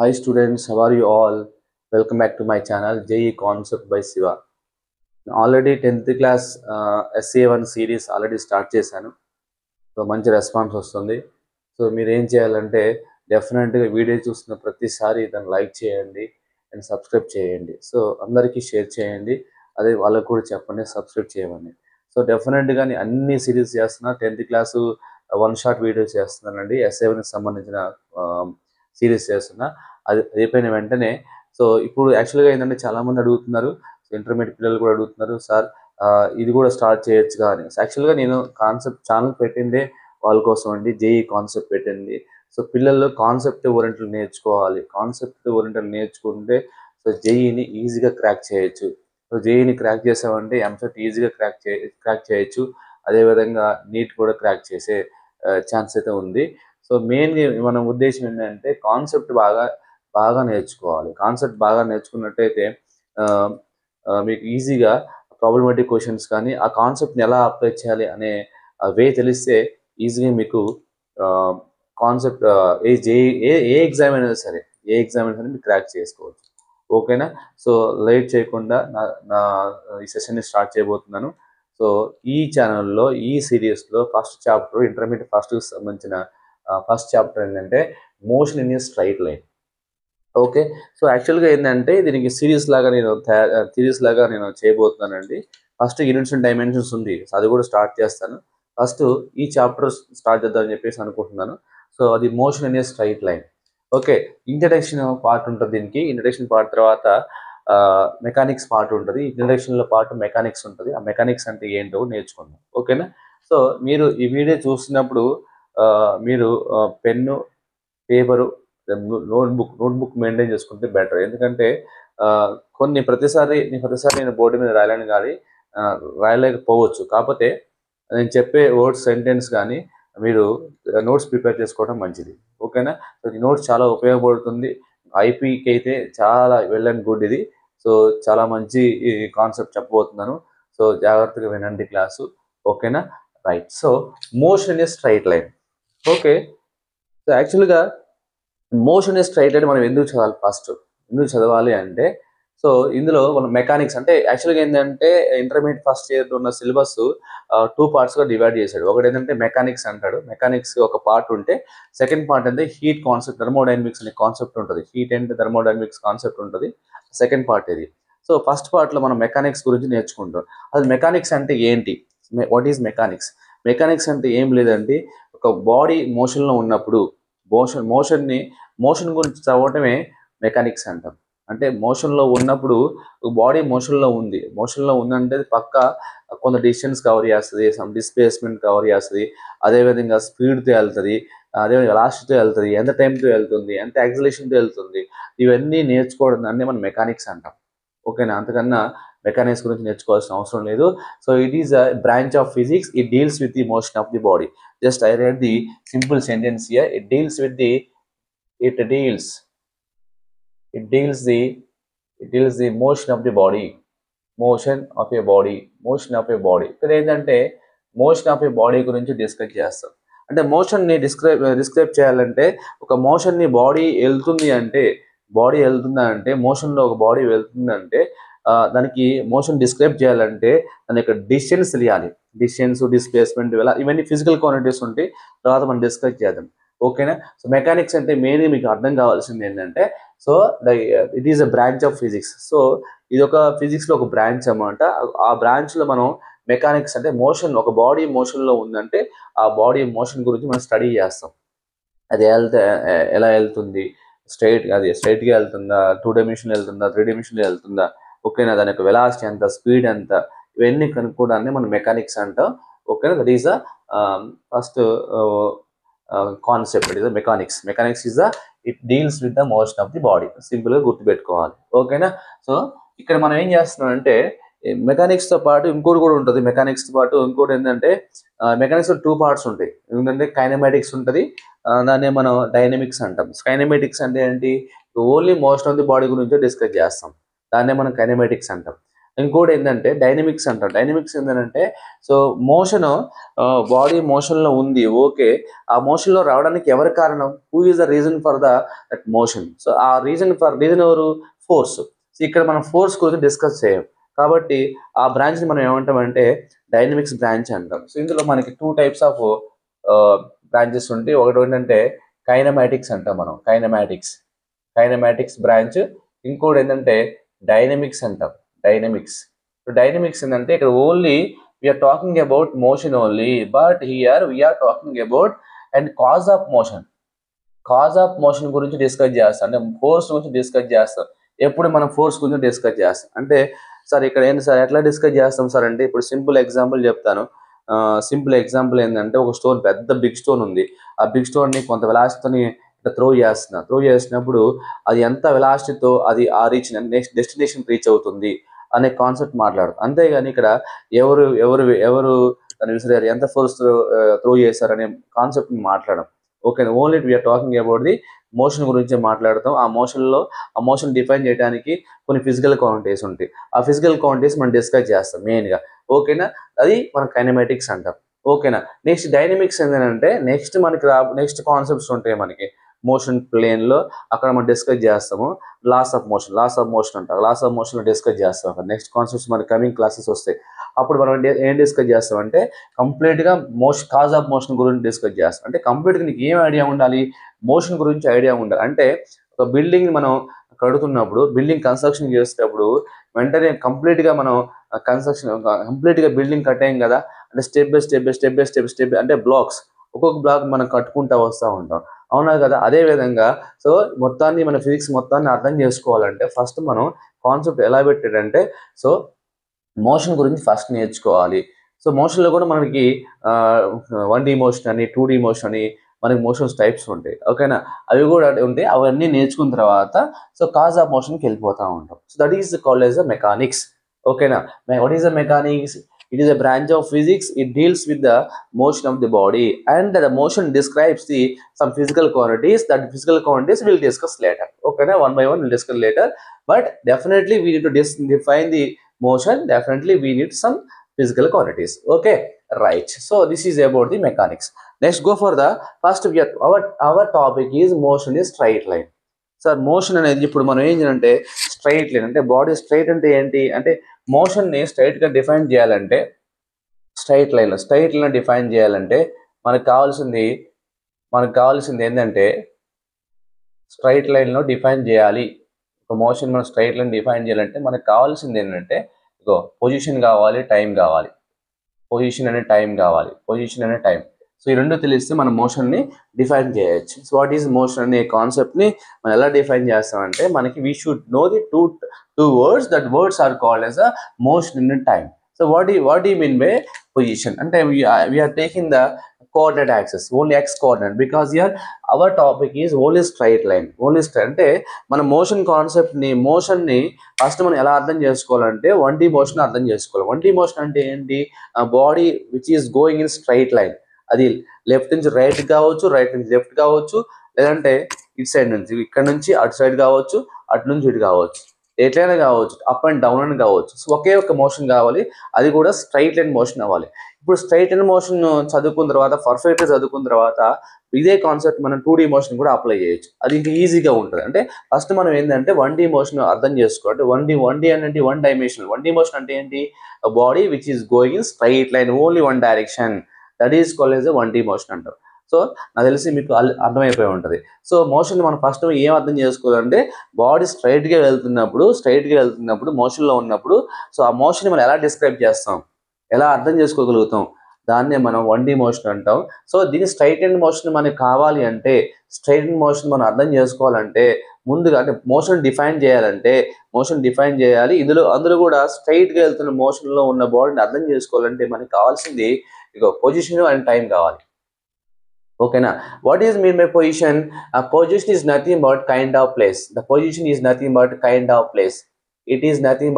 Hi students, how are you all? Welcome back to my channel JE Concept by Siva. Already 10th class SA1 series already start చేశాను. So మంచి response వస్తుంది. So మీరు ఏం చేయాలంటే డెఫినెట్గా video చూస్తున్న ప్రతిసారి దాన్ని లైక్ చేయండి అండ్ సబ్స్క్రైబ్ చేయండి. సో అందరికీ షేర్ చేయండి. అదే వాళ్ళకు కూడా చెప్పండి సబ్స్క్రైబ్ చేయమని. సో డెఫినెట్గా నేను అన్ని సిరీస్ చేస్తున్నా. 10th class one shot videos చేస్తున్నానండి. SA1కి సంబంధించిన సిరీస్ చేస్తున్నా. అది అయిపోయిన వెంటనే సో ఇప్పుడు యాక్చువల్గా ఏంటంటే చాలామంది అడుగుతున్నారు, ఇంటర్మీడియట్ పిల్లలు కూడా అడుగుతున్నారు, సార్ ఇది కూడా స్టార్ట్ చేయొచ్చుగా అని. యాక్చువల్గా నేను కాన్సెప్ట్ ఛానల్ పెట్టిందే వాళ్ళ కోసం అండి. జేఈ కాన్సెప్ట్ పెట్టింది. సో పిల్లలు కాన్సెప్ట్ ఓరియంటెడ్ నేర్చుకోవాలి. కాన్సెప్ట్ ఓరియంటెడ్ నేర్చుకుంటే సో జేఈని ఈజీగా క్రాక్ చేయొచ్చు. సో జేఈని క్రాక్ చేసామంటే ఎంసెట్ ఈజీగా క్రాక్ చేయొచ్చు. అదేవిధంగా నీట్ కూడా క్రాక్ చేసే ఛాన్స్ అయితే ఉంది. సో మెయిన్గా మన ఉద్దేశం ఏంటంటే కాన్సెప్ట్ బాగా నేర్చుకోవాలి. కాన్సెప్ట్ బాగా నేర్చుకున్నట్టయితే మీకు ఈజీగా ప్రాబ్లమాటిక్ క్వశ్చన్స్ కానీ ఆ కాన్సెప్ట్ని ఎలా అప్లై చేయాలి అనే వే తెలిస్తే ఈజీగా మీకు కాన్సెప్ట్ ఏ ఎగ్జామ్ అయినా సరే మీరు క్రాక్ చేసుకోవచ్చు. ఓకేనా? సో లేట్ చేయకుండా నా ఈ సెషన్ని స్టార్ట్ చేయబోతున్నాను. సో ఈ ఛానల్లో ఈ సిరీస్లో ఫస్ట్ చాప్టర్ ఇంటర్మీడియట్ ఫస్ట్కి సంబంధించిన ఫస్ట్ చాప్టర్ ఏంటంటే motion in a straight line. Okay. So యాక్చువల్గా ఏంటంటే దీనికి సిరీస్ లాగా నేను చేయబోతున్నానండి. ఫస్ట్ యూనిట్స్ అండ్ డైమెన్షన్స్ ఉంది. అది కూడా స్టార్ట్ చేస్తాను. ఫస్ట్ ఈ చాప్టర్ స్టార్ట్ చేద్దామని చెప్పేసి అనుకుంటున్నాను. సో అది motion in a straight line. Okay. Introduction part ఉంటుంది దీనికి. ఇంట్రడక్షన్ పార్ట్ తర్వాత మెకానిక్స్ పార్ట్ ఉంటుంది. ఇంట్రడక్షన్లో పార్ట్ మెకానిక్స్ ఉంటుంది. ఆ మెకానిక్స్ అంటే ఏంటో నేర్చుకుందాం. ఓకేనా? సో మీరు ఈ వీడియో చూస్తున్నప్పుడు మీరు పెన్ను, పేపరు, నోట్బుక్ మెయింటైన్ చేసుకుంటే బెటర్. ఎందుకంటే ప్రతిసారి నేను బోర్డు మీద రాయలేను కానీ రాయలేకపోవచ్చు. కాకపోతే నేను చెప్పే వర్డ్స్ సెంటెన్స్ కానీ మీరు నోట్స్ ప్రిపేర్ చేసుకోవడం మంచిది. ఓకేనా? సో ఈ నోట్స్ చాలా ఉపయోగపడుతుంది. ఐపీకి అయితే చాలా వెల్ అండ్ గుడ్ ఇది. సో చాలా మంచి కాన్సెప్ట్ చెప్పబోతున్నాను. సో జాగ్రత్తగా వినండి క్లాసు. ఓకేనా? Right. So motion in a straight line. Okay. So యాక్చువల్గా మోషన్ ఇస్ స్ట్రైట్ లైన్ మనం ఎందుకు చదవాలి అంటే సో ఇందులో మనం మెకానిక్స్ అంటే యాక్చువల్గా ఏంటంటే ఇంటర్మీడియట్ ఫస్ట్ ఇయర్ ఉన్న సిలబస్ 2 పార్ట్స్గా డివైడ్ చేశాడు. ఒకటి ఏంటంటే మెకానిక్స్ అంటాడు. మెకానిక్స్ ఒక పార్ట్ ఉంటే సెకండ్ పార్ట్ అంటే హీట్ కాన్సెప్ట్, థర్మోడైనమిక్స్ అనే కాన్సెప్ట్ ఉంటుంది. హీట్ అండ్ థర్మోడైనమిక్స్ కాన్సెప్ట్ ఉంటుంది. సెకండ్ పార్ట్ ఇది. సో ఫస్ట్ పార్ట్లో మనం మెకానిక్స్ గురించి నేర్చుకుంటాం. అది మెకానిక్స్ అంటే ఏంటి, వాట్ ఈజ్ మెకానిక్స్? మెకానిక్స్ అంటే ఏం లేదండి, ఒక బాడీ మోషన్లో ఉన్నప్పుడు మోషన్ గురించి చదవటమే మెకానిక్స్ అంటాం. అంటే మోషన్లో ఉన్నప్పుడు బాడీ మోషన్లో ఉందంటే పక్క కొంత డిస్టెన్స్ కవర్ చేస్తుంది, సమ్ డిస్ప్లేస్మెంట్ కవర్ చేస్తుంది, అదేవిధంగా స్పీడ్తో వెళ్తుంది, అదేవిధంగా లాస్ట్తో వెళ్తుంది, ఎంత టైంతో వెళ్తుంది, ఎంత యాక్సిలరేషన్తో వెళ్తుంది, ఇవన్నీ నేర్చుకోవడం దాన్ని మనం మెకానిక్స్ అంటాం. ఓకేనా? అంతకన్నా మెకానిక్స్ గురించి నేర్చుకోవాల్సిన అవసరం లేదు. So it is a branch of physics. It deals with the motion of the body. Just I read the simple sentence here. It deals the motion of the body. ఇక్కడ ఏంటంటే motion of A body గురించి discuss చేస్తాం. అంటే మోషన్ని describe చేయాలంటే ఒక మోషన్ని body వెళ్తుందా అంటే మోషన్లో ఒక బాడీ వెళ్తుందంటే దానికి మోషన్ డిస్క్రైబ్ చేయాలంటే దాని యొక్క డిస్టెన్స్ తెలియాలి. డిస్ప్లేస్మెంట్ ఇవన్నీ ఫిజికల్ క్వాంటిటీస్ ఉంటాయి. తర్వాత మనం డిస్కస్ చేద్దాం. ఓకేనా? సో మెకానిక్స్ అంటే మెయిన్గా మీకు అర్థం కావాల్సింది ఏంటంటే so it is a branch of physics. So ఇది ఒక ఫిజిక్స్లో ఒక బ్రాంచ్ అన్నమాట. ఆ బ్రాంచ్లో మనం మెకానిక్స్ అంటే ఒక బాడీ మోషన్లో ఉందంటే ఆ బాడీ మోషన్ గురించి మనం స్టడీ చేస్తాం. అది ఎలా వెళ్తుంది, స్ట్రైట్గా వెళ్తుందా, 2 డైమెన్షన్లో వెళ్తుందా, 3 డైమెన్షన్లో వెళ్తుందా, ఓకేనా, దాని యొక్క వెలాసిటీ ఎంత, స్పీడ్ ఎంత, ఇవన్నీ కనుక్కోవడాన్ని మనం మెకానిక్స్ అంటాం. ఓకేనా? That is the first concept. It is mechanics it deals with the motion of the body. సింపుల్గా గుర్తుపెట్టుకోవాలి. ఓకేనా? సో ఇక్కడ మనం ఏం చేస్తున్నాం అంటే మెకానిక్స్తో పాటు ఇంకోటి కూడా ఉంటుంది. ఇంకోటి ఏంటంటే మెకానిక్స్లో 2 పార్ట్స్ ఉంటాయి. ఎందుకంటే కైనమాటిక్స్ ఉంటుంది, దాన్ని మనం డైనమిక్స్ అంటాం. కైనమాటిక్స్ అంటే ఏంటి? Only motion of the body గురించి డిస్కస్ చేస్తాం. దాన్నే మనం కైనమాటిక్స్ అంటాం. ఇంకోటి ఏంటంటే డైనమిక్స్ అంటారు. డైనమిక్స్ ఏంటంటే సో మోషన్ బాడీ మోషన్లో ఉంది, ఓకే, ఆ మోషన్లో రావడానికి ఎవరి కారణం, who is the reason for that motion. So ఆ రీజన్ ఎవరు, ఫోర్స్. ఇక్కడ మనం ఫోర్స్ గురించి డిస్కస్ చేయం కాబట్టి ఆ బ్రాంచ్ని మనం ఏమంటామంటే డైనమిక్స్ బ్రాంచ్ అంటాం. సో ఇందులో మనకి 2 టైప్స్ ఆఫ్ బ్రాంచెస్ ఉంటాయి. ఒకటి ఏంటంటే కైనమాటిక్స్ అంటాం మనం, కైనమాటిక్స్ బ్రాంచ్. ఇంకోటి ఏంటంటే డైనమిక్స్ అంటాం, డైనమిక్స్. డైనమిక్స్ ఏంటంటే ఇక్కడ only we're talking about motion only, but here we're talking about and cause of motion గురించి డిస్కస్ చేస్తాం. అంటే ఫోర్స్ గురించి డిస్కస్ చేస్తాం. ఎప్పుడు మనం ఫోర్స్ గురించి డిస్కస్ చేస్తాం అంటే సార్ ఇక్కడ ఏంటి సార్ ఎట్లా డిస్కస్ చేస్తాం సార్ అంటే ఇప్పుడు సింపుల్ ఎగ్జాంపుల్ చెప్తాను. సింపుల్ ఎగ్జాంపుల్ ఏంటంటే ఒక స్టోన్, పెద్ద బిగ్ స్టోన్ ఉంది. ఆ బిగ్ స్టోన్ని కొంత వెలాసిటీని త్రో చేసినప్పుడు అది ఎంత వెలాసిటీతో అది ఆ నెక్స్ట్ డెస్టినేషన్ రీచ్ అవుతుంది అనే కాన్సెప్ట్ మాట్లాడతాం. అంతేగాని ఇక్కడ ఎవరు ఎవరు ఎవరు దాన్ని విసిరారు, ఎంత ఫోర్స్ త్రో చేశారు అనే కాన్సెప్ట్ మాట్లాడడం. Okay, only we're talking about the motion గురించి మాట్లాడతాం. ఆ మోషన్ డిఫైన్ చేయడానికి కొన్ని ఫిజికల్ క్వాంటిటీస్ ఉంటాయి. ఆ ఫిజికల్ క్వాంటిటీస్ మనం డిస్కస్ చేస్తాం మెయిన్గా. ఓకేనా, అది మన కైనమాటిక్స్ అంటాం. ఓకేనా, నెక్స్ట్ డైనమిక్స్ ఏంటంటే నెక్స్ట్ కాన్సెప్ట్స్ ఉంటాయి మనకి మోషన్ ప్లేన్లో. అక్కడ మనం డిస్కస్ చేస్తాము లాస్ ఆఫ్ మోషన్ అంటారు. లాస్ ఆఫ్ మోషన్లో డిస్కస్ చేస్తాం. నెక్స్ట్ కాన్సెప్ట్స్ మన కమింగ్ క్లాసెస్ వస్తాయి. అప్పుడు మనం ఏం డిస్కస్ చేస్తామంటే కంప్లీట్గా కాజ్ ఆఫ్ మోషన్ గురించి డిస్కస్ చేస్తాం. అంటే కంప్లీట్గా నీకు ఏం ఐడియా ఉండాలి, మోషన్ గురించి ఐడియా ఉండాలి. అంటే ఒక బిల్డింగ్ మనం కడుతున్నప్పుడు, బిల్డింగ్ కన్స్ట్రక్షన్ చేసేటప్పుడు వెంటనే కంప్లీట్గా మనం కంప్లీట్గా బిల్డింగ్ కట్టేయం కదా. అంటే స్టెప్ బై స్టెప్ అంటే బ్లాక్స్, ఒక్కొక్క బ్లాక్ మనం కట్టుకుంటూ వస్తూ ఉంటాం, అవునా కదా. అదే విధంగా సో మొత్తాన్ని మన ఫిజిక్స్ మొత్తాన్ని అర్థం చేసుకోవాలంటే ఫస్ట్ మనం కాన్సెప్ట్ ఎలా పెట్టాడంటే సో మోషన్ గురించి ఫస్ట్ నేర్చుకోవాలి. సో మోషన్లో కూడా మనకి 1D మోషన్ అని 2D మోషన్ అని మనకి మోషన్స్ టైప్స్ ఉంటాయి. ఓకేనా, అవి కూడా ఉంటాయి. అవన్నీ నేర్చుకున్న తర్వాత సో కాజ్ ఆఫ్ మోషన్కి వెళ్ళిపోతూ ఉంటాం. So that is called as the mechanics. ఓకేనా, what is the mechanics? It is a branch of physics. It deals with the motion of the body, and the motion describes some physical quantities. That physical quantities we'll discuss later. Okay, now one by one we'll discuss later. But definitely we need to define the motion. Definitely we need some physical quantities. Okay, right. So this is about the mechanics. Next, go for the first. Our topic is motion is straight line. Sir motion అనేది ఇప్పుడు మనం ఏం చేయాలంటే straight line. అంటే body straight అంటే ఏంటి అంటే మోషన్ని స్ట్రైట్గా డిఫైన్ చేయాలంటే స్ట్రైట్ లైన్ డిఫైన్ చేయాలంటే మనకు కావాల్సింది ఏంటంటే స్ట్రైట్ లైన్లో డిఫైన్ చేయాలి. ఒక మోషన్ మనం స్ట్రైట్ లైన్ డిఫైన్ చేయాలంటే మనకు కావాల్సింది ఏంటంటే పొజిషన్ కావాలి, టైం కావాలి. పొజిషన్ అనే టైం. సో ఈ రెండు తెలిస్తే మనం మోషన్ని డిఫైన్ చేయొచ్చు. సో వాట్ ఈజ్ మోషన్ అనే కాన్సెప్ట్ని మనం ఎలా డిఫైన్ చేస్తామంటే మనకి we should know the two words. That words are called as a motion in time. So what you mean by position అంటే we are taking the coordinate axes, only X coordinate, because here our topic is only straight line. అంటే మన మోషన్ని first మనం ఎలా అర్థం చేసుకోవాలంటే 1D motion అర్థం చేసుకోవాలి. 1D motion అంటే ఏంటి? Body which is going in straight line. అది లెఫ్ట్ నుంచి రైట్ కావచ్చు, రైట్ నుంచి లెఫ్ట్ కావచ్చు, లేదంటే ఇటు సైడ్ నుంచి ఇక్కడ నుంచి అటు సైడ్ కావచ్చు, అటు నుంచి ఇటు కావచ్చు, ఎట్లయినా కావచ్చు, అప్ అండ్ డౌన్ అని కావచ్చు. సో ఒకే ఒక మోషన్ కావాలి, అది కూడా స్ట్రైట్ లైన్ మోషన్ అవ్వాలి. ఇప్పుడు స్ట్రైట్ లైన్ మోషన్ చదువుకున్న తర్వాత, పర్ఫెక్ట్గా చదువుకున్న తర్వాత ఇదే కాన్సెప్ట్ మనం 2D మోషన్ కూడా అప్లై చేయొచ్చు. అది ఇంకా ఈజీగా ఉంటుంది. అంటే ఫస్ట్ మనం ఏంటంటే 1D మోషన్ అర్థం చేసుకోవాలి. 1D అంటే 1 డైమెన్షనల్. 1D మోషన్ అంటే ఏంటి? Body which is going in straight line, only 1 direction. That is called as 1D motion అంటారు. సో నాకు తెలిసి మీకు అర్థమైపోయి ఉంటుంది. సో మోషన్ మనం ఫస్ట్ ఏం అర్థం చేసుకోవాలంటే బాడీ స్ట్రైట్గా వెళ్తున్నప్పుడు మోషన్లో ఉన్నప్పుడు సో ఆ మోషన్ మనం ఎలా డిస్క్రైబ్ చేస్తాం, ఎలా అర్థం చేసుకోగలుగుతాం, దాన్నే మనం 1D మోషన్ అంటాం. సో దీని స్ట్రైట్ అండ్ మోషన్ మనకి కావాలి అంటే, స్ట్రైట్ అండ్ మోషన్ మనం అర్థం చేసుకోవాలంటే ముందుగా అంటే మోషన్ డిఫైన్ చేయాలి. అందులో కూడా స్ట్రైట్గా వెళ్తున్న మోషన్లో ఉన్న బాడీని అర్థం చేసుకోవాలంటే మనకి కావాల్సింది పొజిషన్ అండ్ టైం కావాలి. ఓకేనా, what is mean by position? Position is nothing but kind of place. The position is nothing but kind of place. It is nothing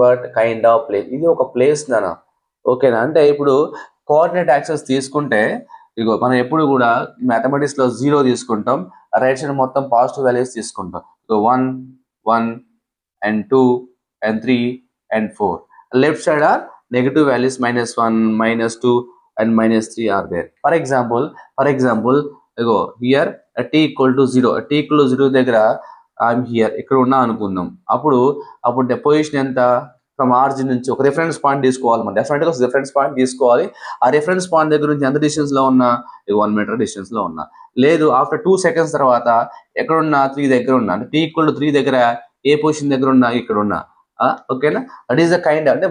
but kind of place. ఇది ఒక ప్లేస్ నానా. ఓకేనా, అంటే ఇప్పుడు coordinate access తీసుకుంటే మనం ఎప్పుడు కూడా మ్యాథమెటిక్స్లో 0 తీసుకుంటాం, రైట్ సైడ్ మొత్తం పాజిటివ్ వాల్యూస్ తీసుకుంటాం. 1 1 and 2 and 3 and 4. Left side are negative values -1, -2 and -3 are there. For example, go here at t equal to 0. At t equal to 0 దగ్గర ఐఎమ్ హియర్ ఇక్కడ ఉన్నా అనుకుందాం. అప్పుడు పొజిషన్ ఎంత, ఫ్రమ్ ఆరిజిన్ నుంచి ఒక రిఫరెన్స్ పాయింట్ తీసుకోవాలి. మనం డెఫినెట్గా ఒక రిఫరెన్స్ పాయింట్ తీసుకోవాలి. ఆ రిఫరెన్స్ పాయింట్ దగ్గర నుంచి ఎంత డిస్టెన్స్ లో ఉన్నా, 1 మీటర్ డిస్టెన్స్ లో ఉన్నా, లేదు ఆఫ్టర్ 2 సెకండ్స్ తర్వాత ఎక్కడున్నా 3 దగ్గర ఉన్నా, అంటే t equal to 3 దగ్గర ఏ పొజిషన్ దగ్గర ఉన్నా ఇక్కడ ఉన్నా. ఓకేనా, దట్ ఈస్ ద కైండ్. అంటే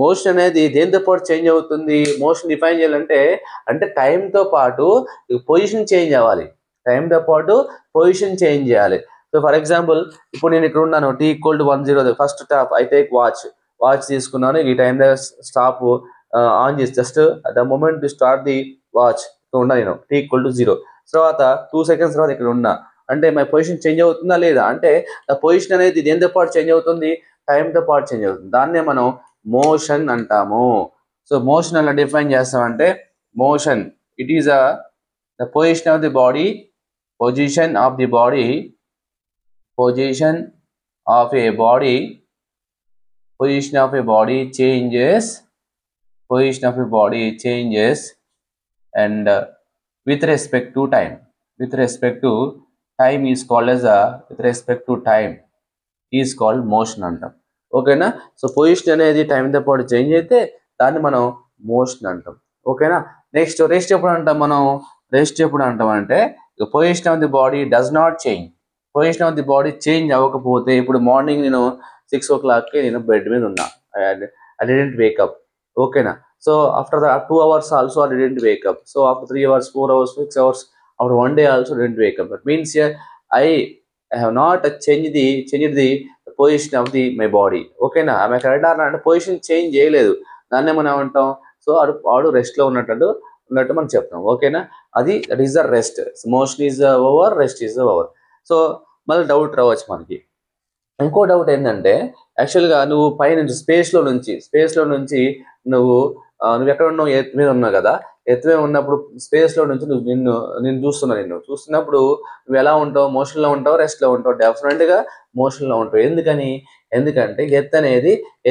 మోషన్ అనేది దేనితో పాటు చేంజ్ అవుతుంది. మోషన్ డిఫైన్ చేయాలంటే అంటే టైంతో పాటు పొజిషన్ చేంజ్ అవ్వాలి. టైంతో పాటు పొజిషన్ చేంజ్ చేయాలి. సో ఫర్ ఎగ్జాంపుల్ ఇప్పుడు నేను ఇక్కడ ఉన్నాను, t equal to 1 0. First stop I take watch తీసుకున్నాను. ఈ టైం దగ్గర స్టాప్ ఆన్ చేసి just the moment to start the watch ఉన్నా నేను t equal to 0. తర్వాత 2 సెకండ్స్ తర్వాత ఇక్కడ ఉన్నా, అంటే మై పొజిషన్ చేంజ్ అవుతుందా లేదా, అంటే ఆ పొజిషన్ అనేది దేనితో పాటు చేంజ్ అవుతుంది, టైంతో పాటు చేంజ్ అవుతుంది. దాన్నే మనం మోషన్ అంటాము. సో మోషన్ అలా డిఫైన్ చేస్తామంటే motion it is the position of the body, position of the body, position of A body, position of A body changes, position of A body changes and with respect to time. With respect to time is called as with respect to time is called motion అంటాం. ఓకేనా, so position అనేది టైంతో పాటు change అయితే దాన్ని మనం motion అంటాం. ఓకేనా, next rest ఎప్పుడు అంటాం మనం, రెస్ట్ ఎప్పుడు అంటాం అంటే position of the body does not change. Position of the body change అవ్వకపోతే, ఇప్పుడు మార్నింగ్ నేను 6 o'clockకి నేను బెడ్ మీద ఉన్నా, ఐ డిడెంట్ వేకప్. ఓకేనా, so after the 2 hours also I didn't wake up. So after 3 hours, 4 hours, 6 hours, after 1 day also didn't wake up. That means here I have not changed the position of my body. Okay na, am I correct or not? Position change చేయలేదు, దాన్నే మనం అంటాం. So వాడు rest లో ఉన్నట్టు మనం చెప్తాం. ఓకేనా, that is the rest. Motion is over, rest is over. So మళ్ళీ డౌట్ రావచ్చు మనకి. ఇంకో డౌట్ ఏంటంటే యాక్చువల్గా నువ్వు పైనుంచి స్పేస్లో నుంచి నువ్వు ఎక్కడ ఉన్నావు, ఎర్త్ మీద ఉన్నావు కదా. ఎర్త్ మీద ఉన్నప్పుడు స్పేస్లో నుంచి నేను చూస్తున్నప్పుడు నువ్వు ఎలా ఉంటావు, మోషన్లో ఉంటావు, రెస్ట్లో ఉంటావు? డెఫినెట్గా మోషన్లో ఉంటావు. ఎందుకంటే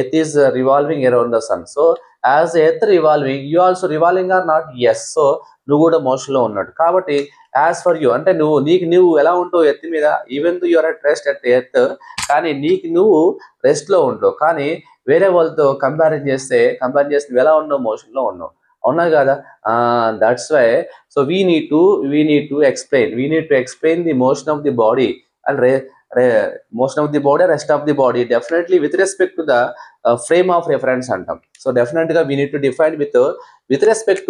earth is revolving around the sun. So as earth revolving, you also revolving or not? Yes. So నువ్వు కూడా మోషన్లో ఉన్నాడు. కాబట్టి యాజ్ ఫర్ యూ అంటే నువ్వు ఎలా ఉంటావు ఎర్త్ మీద, even though you're at rest at earth, కానీ నువ్వు రెస్ట్లో ఉంటావు. కానీ వేరే వాళ్ళతో కంపేర్ చేస్తే నువ్వు ఎలా ఉన్నావు, మోషన్లో ఉన్నావు. అవునా కదా? That's why so we need to explain the motion of the body and motion of the body, rest of the body definitely with respect to the frame of reference అంటాం. సో డెఫినెట్ గా we need to define with respect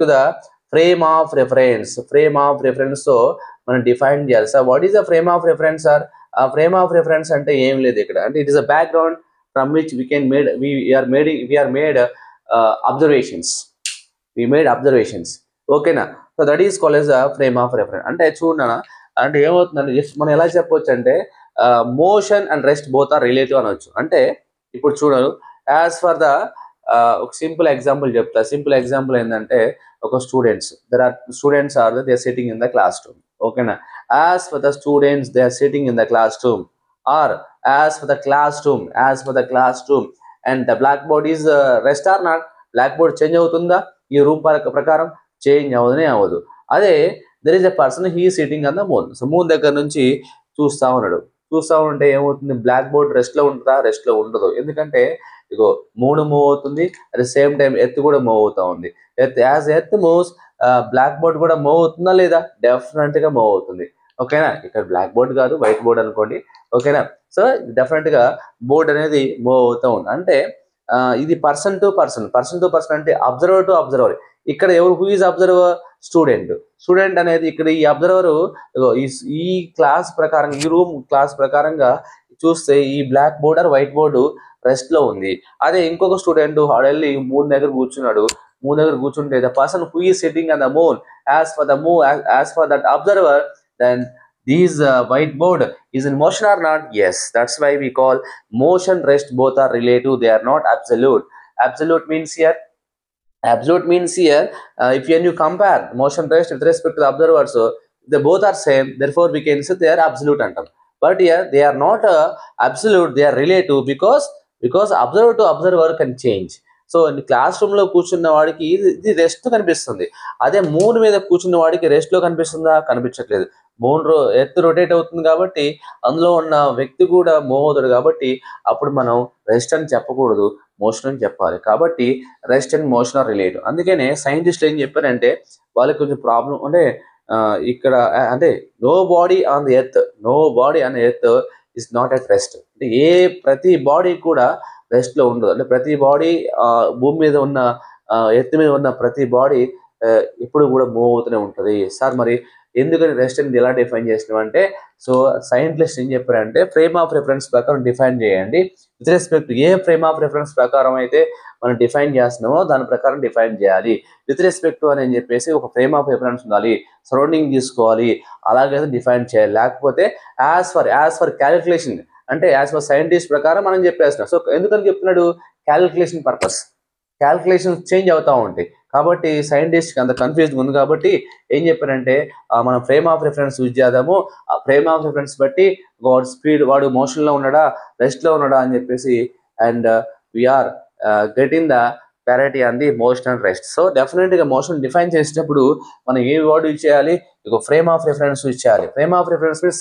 to the frame of reference తో మనం define చేయాలి. So what is the frame of reference sir? Frame of reference అంటే ఏం లేదు ఇక్కడ, అంటే it is a background from which we are made observations. We made observations. Okay na, so that is called as a frame of reference. అంటే చూడనా, అంటే ఏమవుతుందంటే మనం ఎలా చెప్పొచ్చు అంటే motion and rest both are relative అనొచ్చు. అంటే ఇప్పుడు చూడరు, యాజ్ ఫర్ ద ఒక సింపుల్ ఎగ్జాంపుల్ చెప్తా. సింపుల్ ఎగ్జాంపుల్ ఏంటంటే ఒక students are they are sitting in the classroom. ఓకేనా, as for the students they are sitting in the classroom, or as for the classroom and the blackboard is rest or not? Blackboard change అవుతుందా ఈ room ప్రకారం? Change అవ్వదు. అదే there is a person, he is sitting on the moon. So moon దగ్గర నుంచి చూస్తా ఉంటే ఏమవుతుంది, బ్లాక్ బోర్డ్ రెస్ట్ లో ఉంటుందా? రెస్ట్ లో ఉండదు. ఎందుకంటే ఇగో మూన్ మూవ్ అవుతుంది, at the same time earth కూడా మూవ్ అవుతా ఉంది. ఎర్త్ మూవ్స్, బ్లాక్ బోర్డ్ కూడా మూవ్ అవుతుందా లేదా? డెఫినెట్ గా మూవ్ అవుతుంది. ఓకేనా, ఇక్కడ బ్లాక్ బోర్డ్ కాదు, వైట్ బోర్డ్ అనుకోండి. ఓకేనా, సో డెఫినెట్ గా బోర్డ్ అనేది మూవ్ అవుతూ ఉంది. అంటే ఇది పర్సన్ టు పర్సన్ అంటే అబ్జర్వర్ టు అబ్జర్వర్. ఇక్కడ ఎవరు, హూ ఈజ్ అబ్జర్వర్? స్టూడెంట్ అనేది ఇక్కడ ఈ అబ్జర్వర్. ఈ క్లాస్ ప్రకారం, ఈ రూమ్ క్లాస్ ప్రకారంగా చూస్తే ఈ black board or white board rest లో ఉంది. అదే ఇంకొక స్టూడెంట్ వెళ్ళి మూన్ దగ్గర కూర్చుంటే the person who is sitting on the moon, as for that observer, then this whiteboard is in motion or not? Yes. That's why we call motion, rest both are relative, they are not absolute. Absolute means here if you compare motion, rest with respect to the observer, so they both are same, therefore we can say they are absolute antam. But here they are not absolute, they are relative, because observer to observer can change. So class room లో కూర్చున్న వాడికి ఇది rest కనిపిస్తుంది. అదే moon మీద కూర్చున్న వాడికి rest లో కనిపిస్తుందా? కనిపించట్లేదు. ఎర్త్ రొటేట్ అవుతుంది కాబట్టి అందులో ఉన్న వ్యక్తి కూడా మూవ్ అవుతాడు. కాబట్టి అప్పుడు మనం రెస్ట్ అని చెప్పకూడదు, మోషన్ అని చెప్పాలి. కాబట్టి rest and motion are relative. అందుకనే సైంటిస్టులు ఏం చెప్పారంటే వాళ్ళకి కొంచెం ప్రాబ్లం అంటే ఇక్కడ అంటే no body on earth is not at rest. అంటే ప్రతి బాడీ కూడా రెస్ట్ లో ఉండదు. అంటే ప్రతి బాడీ భూమి మీద ఉన్న ఎర్త్ మీద ఉన్న ప్రతి బాడీ ఎప్పుడు కూడా మూవ్ అవుతూనే ఉంటుంది. సార్ మరి ఎందుకని రెస్ట్ అనేది ఎలా డిఫైన్ చేసినాం అంటే, సో సైంటిస్ట్ ఏం చెప్పారంటే ఫ్రేమ్ ఆఫ్ రెఫరెన్స్ ప్రకారం డిఫైన్ చేయండి. With respect A frame of reference ప్రకారం అయితే మనం డిఫైన్ చేస్తున్నామో దాని ప్రకారం డిఫైన్ చేయాలి. విత్ రెస్పెక్ట్ అని చెప్పేసి ఒక ఫ్రేమ్ ఆఫ్ రెఫరెన్స్ ఉండాలి, సరౌండింగ్ తీసుకోవాలి, అలాగైతే డిఫైన్ చేయాలి. లేకపోతే యాజ్ ఫర్ క్యాలిక్యులేషన్ అంటే యాజ్ ఫర్ సైంటిస్ట్ ప్రకారం మనం చెప్పేస్తున్నాం. సో ఎందుకని చెప్తున్నాడు? Calculation purpose. క్యాలిక్యులేషన్స్ చేంజ్ అవుతూ ఉంటాయి కాబట్టి సైంటిస్ట్కి అంత కన్ఫ్యూజ్గా ఉంది. కాబట్టి ఏం చెప్పారంటే మనం ఫ్రేమ్ ఆఫ్ రిఫరెన్స్ యూజ్ చేద్దాము. ఆ ఫ్రేమ్ ఆఫ్ రిఫరెన్స్ బట్టి వాడు స్పీడ్, వాడు మోషన్లో ఉన్నాడా రెస్ట్లో ఉన్నాడా అని చెప్పేసి, and we're getting the clarity on the motion and rest. So డెఫినెట్గా మోషన్ డిఫైన్ చేసేటప్పుడు మనం ఏ వర్డ్ యూజ్ చేయాలి? ఒక ఫ్రేమ్ ఆఫ్ రిఫరెన్స్ యూజ్ చేయాలి. Frame of reference means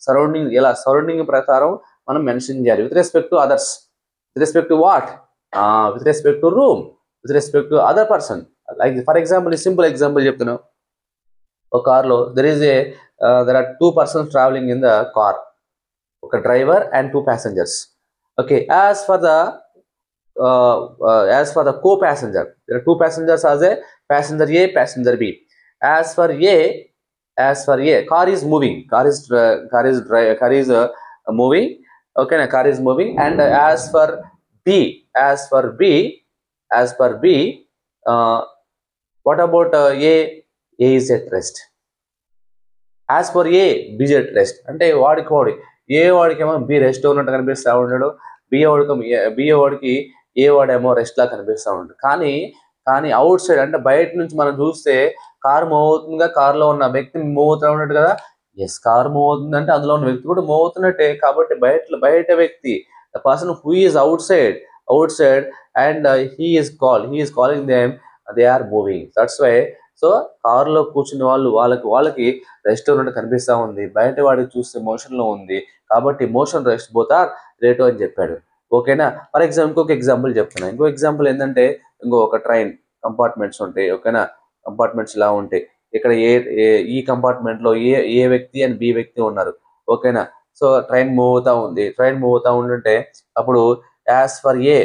surrounding ఎలా సరౌండింగ్ ప్రకారం మనం మెన్షన్ చేయాలి. With respect to others, with respect to what, with respect to room, with respect to other person. Like for example, a simple example చెప్తున్నా. ఒక కార్లో there are two persons traveling in the car, ఒక driver and two passengers. Okay, as for the co-passenger, there are two passengers as a passenger A, passenger B. As for A, car is moving, moving. Okay, car is moving. And as for B, what about A? A is at rest. As for A, B is at rest. అంటే ఏ వాడికేమో B rest ఉన్నట్టు కనిపిస్తూ ఉంటాడు, B వాడికి ఏ వాడేమో rest లా కనిపిస్తూ ఉంటాడు. కానీ out side అంటే బయట నుంచి మనం చూస్తే కారు మూవ్ అవుతుందిగా, కారులో ఉన్న వ్యక్తి మూవ్ అవుతూ ఉన్నట్టు కదా. ఎస్, కారు మూవ్ అవుతుంది అంటే అందులో ఉన్న వ్యక్తి కూడా మూవ్ అవుతున్నట్టే. కాబట్టి బయట వ్యక్తి, the person who is outside and he is calling them, they are moving. That's why so కారులో కూర్చున్న వాళ్ళకి రెస్ట్ ఉన్నట్టు కనిపిస్తూ ఉంది, బయట వాడికి చూస్తే మోషన్ లో ఉంది. కాబట్టి motion rest both are relative అని చెప్పాడు. ఓకేనా. ఫర్ ఎగ్జాంపుల్ ఇంకొక ఎగ్జాంపుల్ చెప్తున్నా. ఇంకో ఎగ్జాంపుల్ ఏంటంటే ఒక ట్రైన్ కంపార్ట్మెంట్స్ ఉంటాయి. ఓకేనా, కంపార్ట్మెంట్స్ ఇలా ఉంటాయి. ఇక్కడ ఈ కంపార్ట్మెంట్ లో ఏ వ్యక్తి అండ్ బి వ్యక్తి ఉన్నారు. ఓకేనా. సో ట్రైన్ మూవ్ అవుతా ఉంటుంటే అప్పుడు యాజ్ ఫర్ ఏ,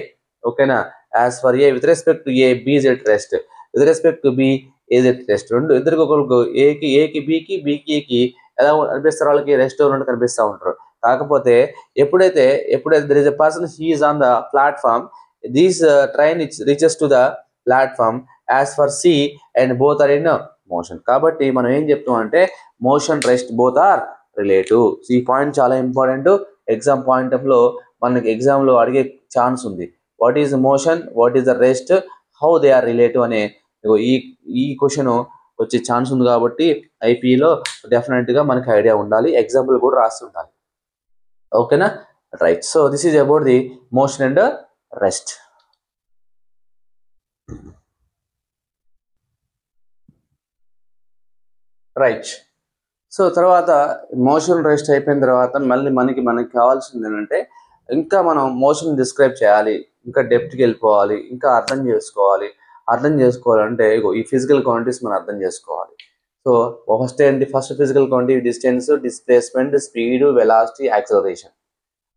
ఓకేనా, as for A with respect to A, B is at rest. With respect to B is at rest. ఇద్దరికి ఒకరికి ఏకి బికి ఏకి ఎలా అనిపిస్తారు? వాళ్ళకి రెస్ట్ ఉన్నట్టు కనిపిస్తూ ఉంటారు. కాకపోతే ఎప్పుడైతే there is a person, he is on the platform, this train reaches to the platform as for C and both are in motion. కాబట్టి మనం ఏం చెప్తాం అంటే motion rest both are relative. ఈ పాయింట్ చాలా ఇంపార్టెంట్. ఎగ్జామ్ పాయింట్ ఆఫ్ లో మనకి exam లో అడిగే ఛాన్స్ ఉంది. What is motion, what is the rest, how they are relative అనే ఈ క్వశ్చన్ వచ్చే ఛాన్స్ ఉంది. కాబట్టి ఐపీలో డెఫినెట్ గా మనకి ఐడియా ఉండాలి, ఎగ్జాంపుల్ కూడా రాసి ఉండాలి. ఓకేనా, right. So this is about the motion and rest. Right. So తర్వాత మోషన్ రెస్ట్ అయిపోయిన తర్వాత మళ్ళీ మనకి కావాల్సింది ఏంటంటే ఇంకా మనం మోషన్ డిస్క్రైబ్ చేయాలి, ఇంకా డెప్త్కి వెళ్ళిపోవాలి, ఇంకా అర్థం చేసుకోవాలంటే ఈ ఫిజికల్ క్వాంటిటీస్ మనం అర్థం చేసుకోవాలి. So first physical quantity distance, displacement, speed, velocity, acceleration.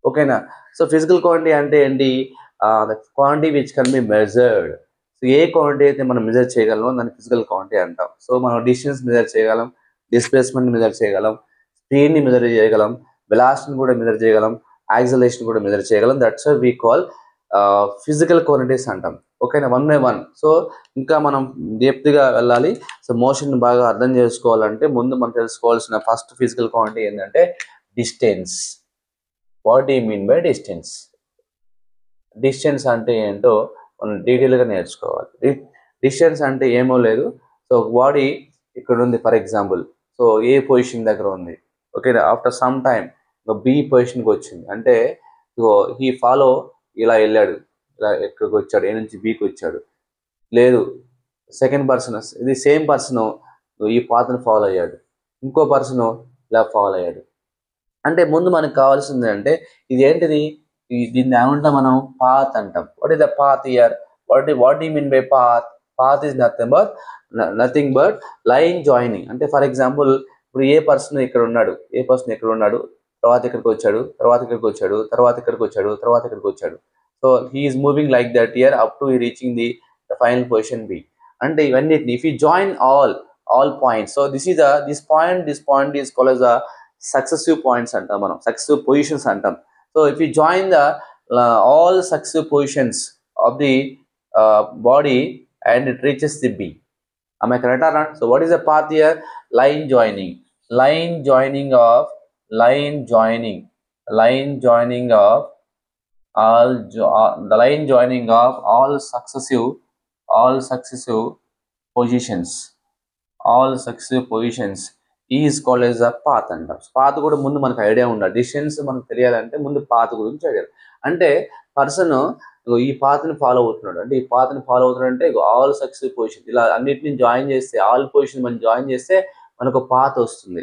ఓకేనా. సో ఫిజికల్ క్వాంటిటీ అంటే ఏంటి? Quantity which can be measured. So A quantity అయితే మనం మెజర్ చేయగలమో దాన్ని ఫిజికల్ క్వాంటిటీ అంటాం. సో మనం డిస్టెన్స్ మెజర్ చేయగలం, డిస్ప్లేస్మెంట్ మెజర్ చేయగలం, స్పీడ్ని మెజర్ చేయగలం, వెలాసిటీని కూడా మెజర్ చేయగలం, యాక్సలరేషన్ కూడా మెజర్ చేయగలం. That's why we call physical quantities అంటాం. ఓకేనా, 1 by 1. సో ఇంకా మనం డెప్త్గా వెళ్ళాలి. సో మోషన్ బాగా అర్థం చేసుకోవాలంటే ముందు మనం తెలుసుకోవాల్సిన ఫస్ట్ ఫిజికల్ క్వాంటిటీ ఏంటంటే distance. What do you mean by distance? Distance అంటే ఏంటో మనం డీటెయిల్గా నేర్చుకోవాలి. డిస్టెన్స్ అంటే ఏమో లేదు. సో బాడీ ఇక్కడ ఉంది for example, so A position దగ్గర ఉంది. ఓకేనా, ఆఫ్టర్ సమ్ టైమ్ బి పొజిషన్కి వచ్చింది అంటే ఈ ఫాలో ఇలా వెళ్ళాడు, ఇలా ఎక్కడికి వచ్చాడు, ఏ నుంచి బికి వచ్చాడు. లేదు సెకండ్ పర్సన్ ఇది సేమ్ పర్సన్ ఈ పాత్ని ఫాలో అయ్యాడు, ఇంకో పర్సన్ ఇలా ఫాలో అయ్యాడు. అంటే ముందు మనకు కావాల్సింది అంటే ఇది ఏంటిది, దీన్ని ఏమంటాం మనం, పాత్ అంటాం. What is the path year, what you mean by path? Path is nothing but line joining. అంటే ఫర్ ఎగ్జాంపుల్ ఇప్పుడు ఏ పర్సన్ ఇక్కడ ఉన్నాడు, తర్వాత ఇక్కడికి వచ్చాడు, తర్వాత ఇక్కడికి వచ్చాడు, తర్వాత ఇక్కడికి వచ్చాడు, తర్వాత ఇక్కడికి వచ్చాడు. So he is moving like that here up to reaching the final position B. అంటే ఇవన్నిటిని if you join all points, so this point is called as a successive points అంటాం మనం, సక్సెసివ్ పొజిషన్స్ అంటాం. So if you join the all successive positions of the body and it reaches the B. Am I correct or not? So what is the path here? Line joining of all successive positions is called as a path అంటాం. Path కూడా ముందు మనకు idea ఉండాలి. Distance మనకు తెలియాలంటే ముందు path గురించి idea. అంటే పర్సన్ ఈ పాత్ని ఫాలో అవుతున్నాడు అంటే ఆల్ సక్సెసివ్ పొజిషన్ ఇలా అన్నిటిని జాయిన్ చేస్తే, ఆల్ పొజిషన్ మనం జాయిన్ చేస్తే మనకు పాత్ వస్తుంది.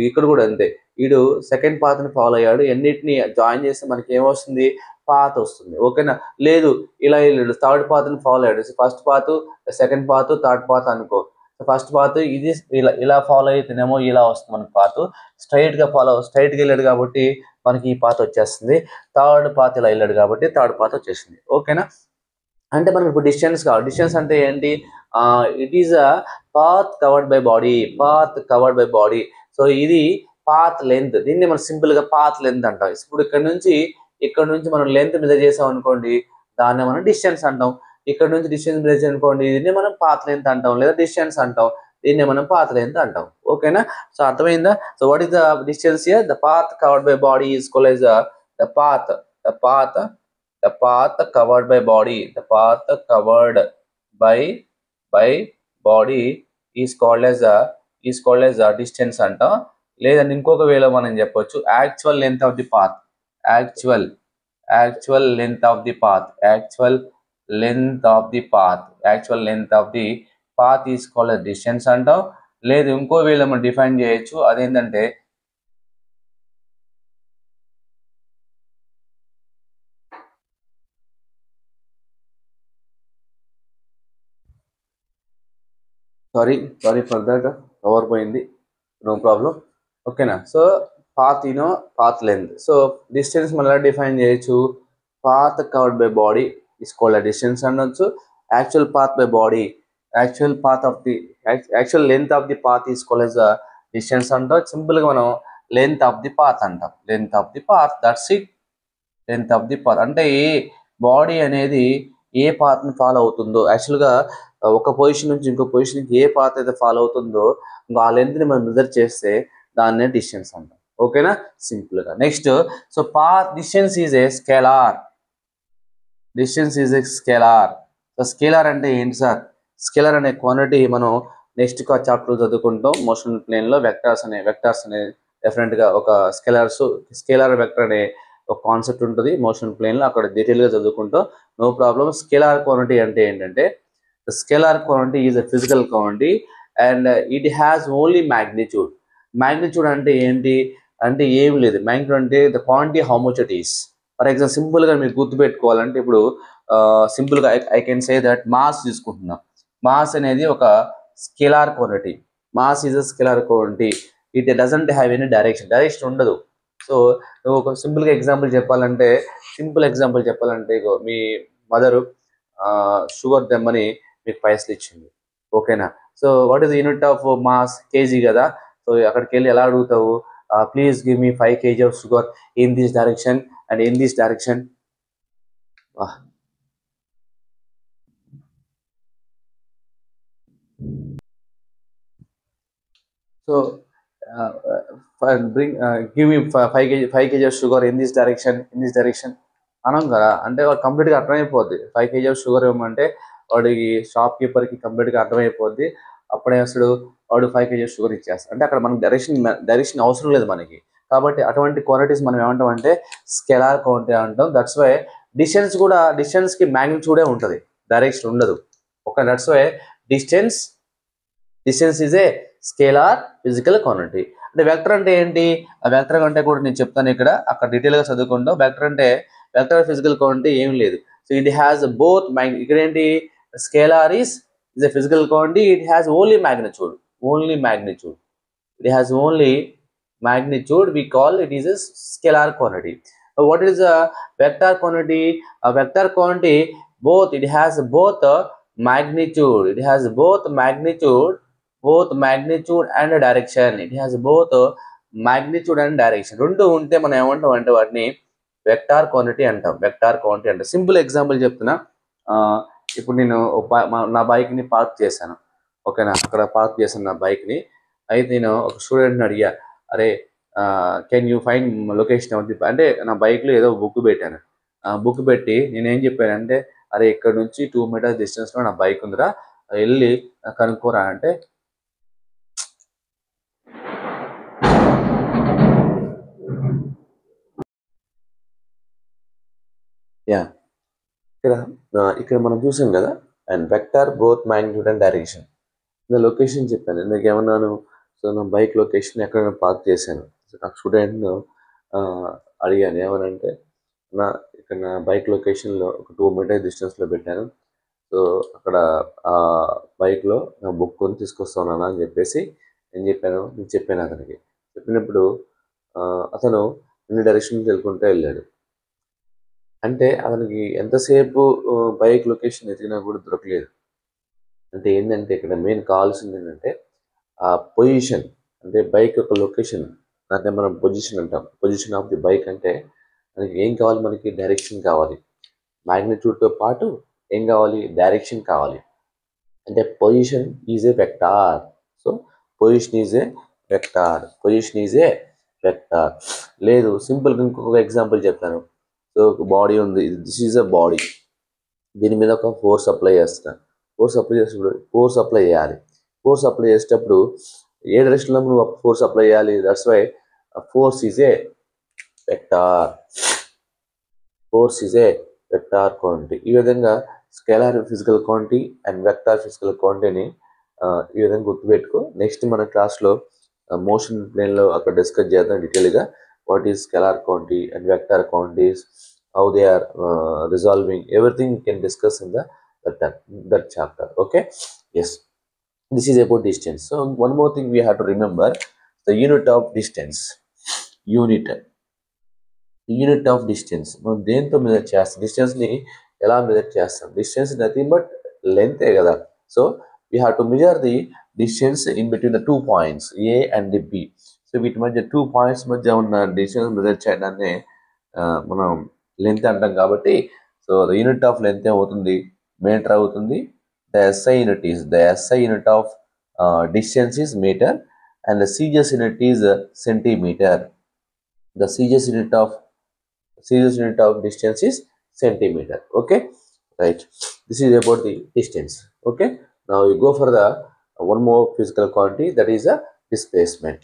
ఇక్కడ కూడా అంతే, వీడు సెకండ్ పాత్ని ఫాలో అయ్యాడు, ఎన్నిటిని జాయిన్ చేస్తే మనకి ఏమొస్తుంది, పాత్ వస్తుంది. ఓకేనా? లేదు ఇలా థర్డ్ పాత్ని ఫాలో అయ్యాడు, first path, second path, third path అనుకో. ఫస్ట్ పాత్ ఇది ఇలా ఫాలో అయితేనేమో ఇలా వస్తుంది మనకు పాత్. స్ట్రైట్గా వెళ్ళాడు కాబట్టి మనకి ఈ పాత్ వచ్చేస్తుంది. థర్డ్ పాత్ ఇలా వెళ్ళాడు కాబట్టి థర్డ్ పాత్ వచ్చేసింది. ఓకేనా? అంటే మనకి ఇప్పుడు డిస్టెన్స్ కావాలి. డిస్టెన్స్ అంటే ఏంటి? It is a path covered by body. So ఇది పాత్ లెంత్. దీన్ని మనం సింపుల్ గా పాత్ లెంత్ అంటాం. ఇప్పుడు ఇక్కడ నుంచి మనం లెంత్ మెజర్ చేసాం అనుకోండి, దాన్ని మనం డిస్టెన్స్ అంటాం. ఇక్కడ నుంచి డిస్టెన్స్ మెజర్ చేసాం అనుకోండి, దీన్ని మనం పాత్ లెంత్ అంటాం, లేదా డిస్టెన్స్ అంటాం. దీన్ని మనం పాత్ లెంత్ అంటాం. ఓకేనా? సో అర్థమైందా? So what is the distance here? The path covered by body is called as the path covered by body. The path covered by body is called as a distance అంటాం. లేదంటే ఇంకొక వేలో మనం చెప్పొచ్చు actual length of the path. Actual length of the path is called as distance అంటాం. లేదు ఇంకో వేలో మనం డిఫైన్ చేయొచ్చు, అదేంటంటే సారీ ఫర్ దట్, కవర్ పోయింది, నో ప్రాబ్లం. ఓకేనా? So path length. So distance మనం ఎలా డిఫైన్ చేయొచ్చు? Path covered by body is called distance అనొచ్చు. Actual length of the path is called as a distance అంటాం. సింపుల్ గా మనం లెంత్ ఆఫ్ ది పాత్ అంటాం. That's it. Length of the path అంటే ఏ body అనేది ఏ పాత్ ని follow అవుతుందో, యాక్చువల్గా ఒక పొజిషన్ నుంచి ఇంకో పొజిషన్కి ఏ పాత్ అయితే ఫాలో అవుతుందో ఆ లెంత్ ని మనం మెజర్ చేస్తే దాన్నే డిస్టెన్స్ అంటాం. ఓకేనా? సింపుల్ గా. Next, so path distance is a scalar. So scalar అంటే ఏంటి సార్? స్కేలార్ అనే క్వాంటిటీ మనం నెక్స్ట్ చాప్టర్ చదువుకుంటాం. మోషన్ ప్లేన్ లో వెక్టార్స్ అనే డెఫినెట్ గా ఒక స్కేలార్ వెక్టర్ అనే ఒక కాన్సెప్ట్ ఉంటుంది మోషన్ ప్లేన్ లో, అక్కడ డీటెయిల్ గా చదువుకుంటాం. No problem. స్కేలార్ క్వాంటిటీ అంటే ఏంటంటే, the scalar quantity is a physical quantity and it has only magnitude. అంటే ఏంటి అంటే ఏం లేదు. magnitude అంటే the quantity how much it is. For example simple గా మీరు గుర్తుపెట్టుకోవాలంటే, ఇప్పుడు సింపుల్ గా I can say that mass తీసుకుంటున్నాం. మాస్ అనేది ఒక scalar quantity. Mass is a scalar quantity. It doesn't have any direction ఉండదు. సో ఒక సింపుల్ ఎగ్జాంపుల్ చెప్పాలంటే ఇగో మీ మదరు షుగర్ తెమ్మని మీకు పైసలు ఇచ్చింది. ఓకేనా? So what is unit of mass? KG కదా. సో అక్కడికి వెళ్ళి ఎలా అడుగుతావు? Please give me 5 kg of sugar in this direction and in this direction. So give me 5 kg of sugar in this direction అనం కదా. అంటే వాడు కంప్లీట్గా అర్థమైపోద్ది. 5 kg ఆఫ్ షుగర్ ఇవ్వమంటే వాడికి షాప్ కీపర్కి కంప్లీట్గా అర్థమైపోద్ది. అప్పుడే అసలు వాడు 5 kg షుగర్ ఇచ్చేస్తాడు. అంటే అక్కడ మనకి డైరెక్షన్ అవసరం లేదు మనకి. కాబట్టి అటువంటి క్వాంటిటీస్ మనం ఏమంటాం అంటే స్కేలార్ క్వాంటిటీ అంటాం. దట్స్ వై డిస్టెన్స్ కూడా డిస్టెన్స్కి మ్యాగ్నిట్యూడే ఉంటుంది, డైరెక్షన్ ఉండదు. Okay, that's why distance is a scalar physical quantity. అంటే వెక్టర్ అంటే ఏంటి? ఆ వెక్టర్ అంటే కూడా నేను చెప్తాను ఇక్కడ, అక్కడ డీటెయిల్గా చదువుకుంటాం. వెక్టర్ అంటే వెక్టర్ ఫిజికల్ క్వాంటిటీ ఏం లేదు. సో ఇట్ హ్యాస్ బోత్ ఇక్కడ ఏంటి, scalar is a physical quantity, it has only magnitude, it has only magnitude, we call it is a scalar quantity. What is a vector quantity? A vector quantity, both it has both magnitude, and direction, it has both magnitude and direction. రెండు ఉంటే మనం ఏమంటాం అంటే వాటిని vector quantity అంటాం. అంటే simple example చెప్తున్నా. ఇప్పుడు నేను నా బైక్ని పార్క్ చేశాను. ఓకేనా, అక్కడ పార్క్ చేశాను నా బైక్ని. అయితే నేను ఒక స్టూడెంట్ని అడిగా, అరే కెన్ యూ ఫైండ్ లొకేషన్ అని చెప్పి. అంటే నా బైక్లో ఏదో బుక్ పెట్టాను. బుక్ పెట్టి నేనేం చెప్పానంటే, అరే ఇక్కడ నుంచి 2 మీటర్స్ డిస్టెన్స్లో నా బైక్ ఉందిరా, వెళ్ళి కనుక్కోరా అంటే, ఇక్కడ మనం చూసాం కదా, and vector both magnitude and direction. నేను లొకేషన్ చెప్పాను, ఇందాక ఏమన్నాను, సో నా బైక్ లొకేషన్ ఎక్కడ పార్క్ చేశాను. సో నా స్టూడెంట్ అడిగాను ఏమనంటే, ఇక్కడ నా బైక్ లొకేషన్లో ఒక 2 మీటర్ డిస్టెన్స్లో పెట్టాను. సో అక్కడ ఆ బైక్లో నా బుక్ కొని తీసుకొస్తాను అని చెప్పేసి నేను చెప్పాను అతనికి. చెప్పినప్పుడు అతను అన్ని డైరెక్షన్కి వెళ్ళాడు. అంటే అతనికి ఎంతసేపు బైక్ లొకేషన్ ఎతికినా కూడా దొరకలేదు. అంటే ఏంటంటే ఇక్కడ మెయిన్ కావాల్సింది ఏంటంటే ఆ పొజిషన్, అంటే బైక్ యొక్క లొకేషన్, అంటే మనం పొజిషన్ అంటాం. పొజిషన్ ఆఫ్ ది బైక్ అంటే మనకి ఏం కావాలి, మనకి డైరెక్షన్ కావాలి. మ్యాగ్నిట్యూడ్తో పాటు ఏం కావాలి, డైరెక్షన్ కావాలి. అంటే position is a vector. So position is a vector. లేదు, సింపుల్గా ఇంకొక ఎగ్జాంపుల్ చెప్తాను. సో బాడీ ఉంది, దిస్ ఈజ్ అ బాడీ. దీని మీద ఒక ఫోర్స్ అప్లై చేస్తాను. ఫోర్స్ అప్లై చేయాలి. ఫోర్స్ అప్లై చేసేటప్పుడు ఏ డైరెక్షన్లో నువ్వు ఫోర్స్ అప్లై చేయాలి. That's why force is a vector quantity. ఈ విధంగా scalar physical quantity and vector physical క్వాంటిటీని ఈ విధంగా గుర్తుపెట్టుకో. నెక్స్ట్ మన క్లాస్లో మోషన్ ప్లేన్లో అక్కడ డిస్కస్ చేద్దాం డీటెయిల్గా. What is scalar quantity and vector quantities, how they are resolving, everything you can discuss in that chapter. Okay, yes, this is about distance. So one more thing we have to remember, the unit of distance. Unit of distance మనం దేంతో measure చేస్తాం, డిస్టెన్స్ని ఎలా measure చేస్తాం? Distance nothing but లెంతే కదా. So we have to measure the distance in between the 2 points A and the B. So వీటి మధ్య 2 points మధ్య ఉన్న డిస్టెన్స్ మెజర్ చేయడాన్ని మనం లెంత్ అంటాం. కాబట్టి so the unit of length ఏమవుతుంది, మీటర్ అవుతుంది. The SI unit of distance is metre and the CGS unit is centimetre. The CGS unit of distance is centimetre. Okay, right. This is about the distance. Okay, now you go for the one more physical quantity, that is a displacement.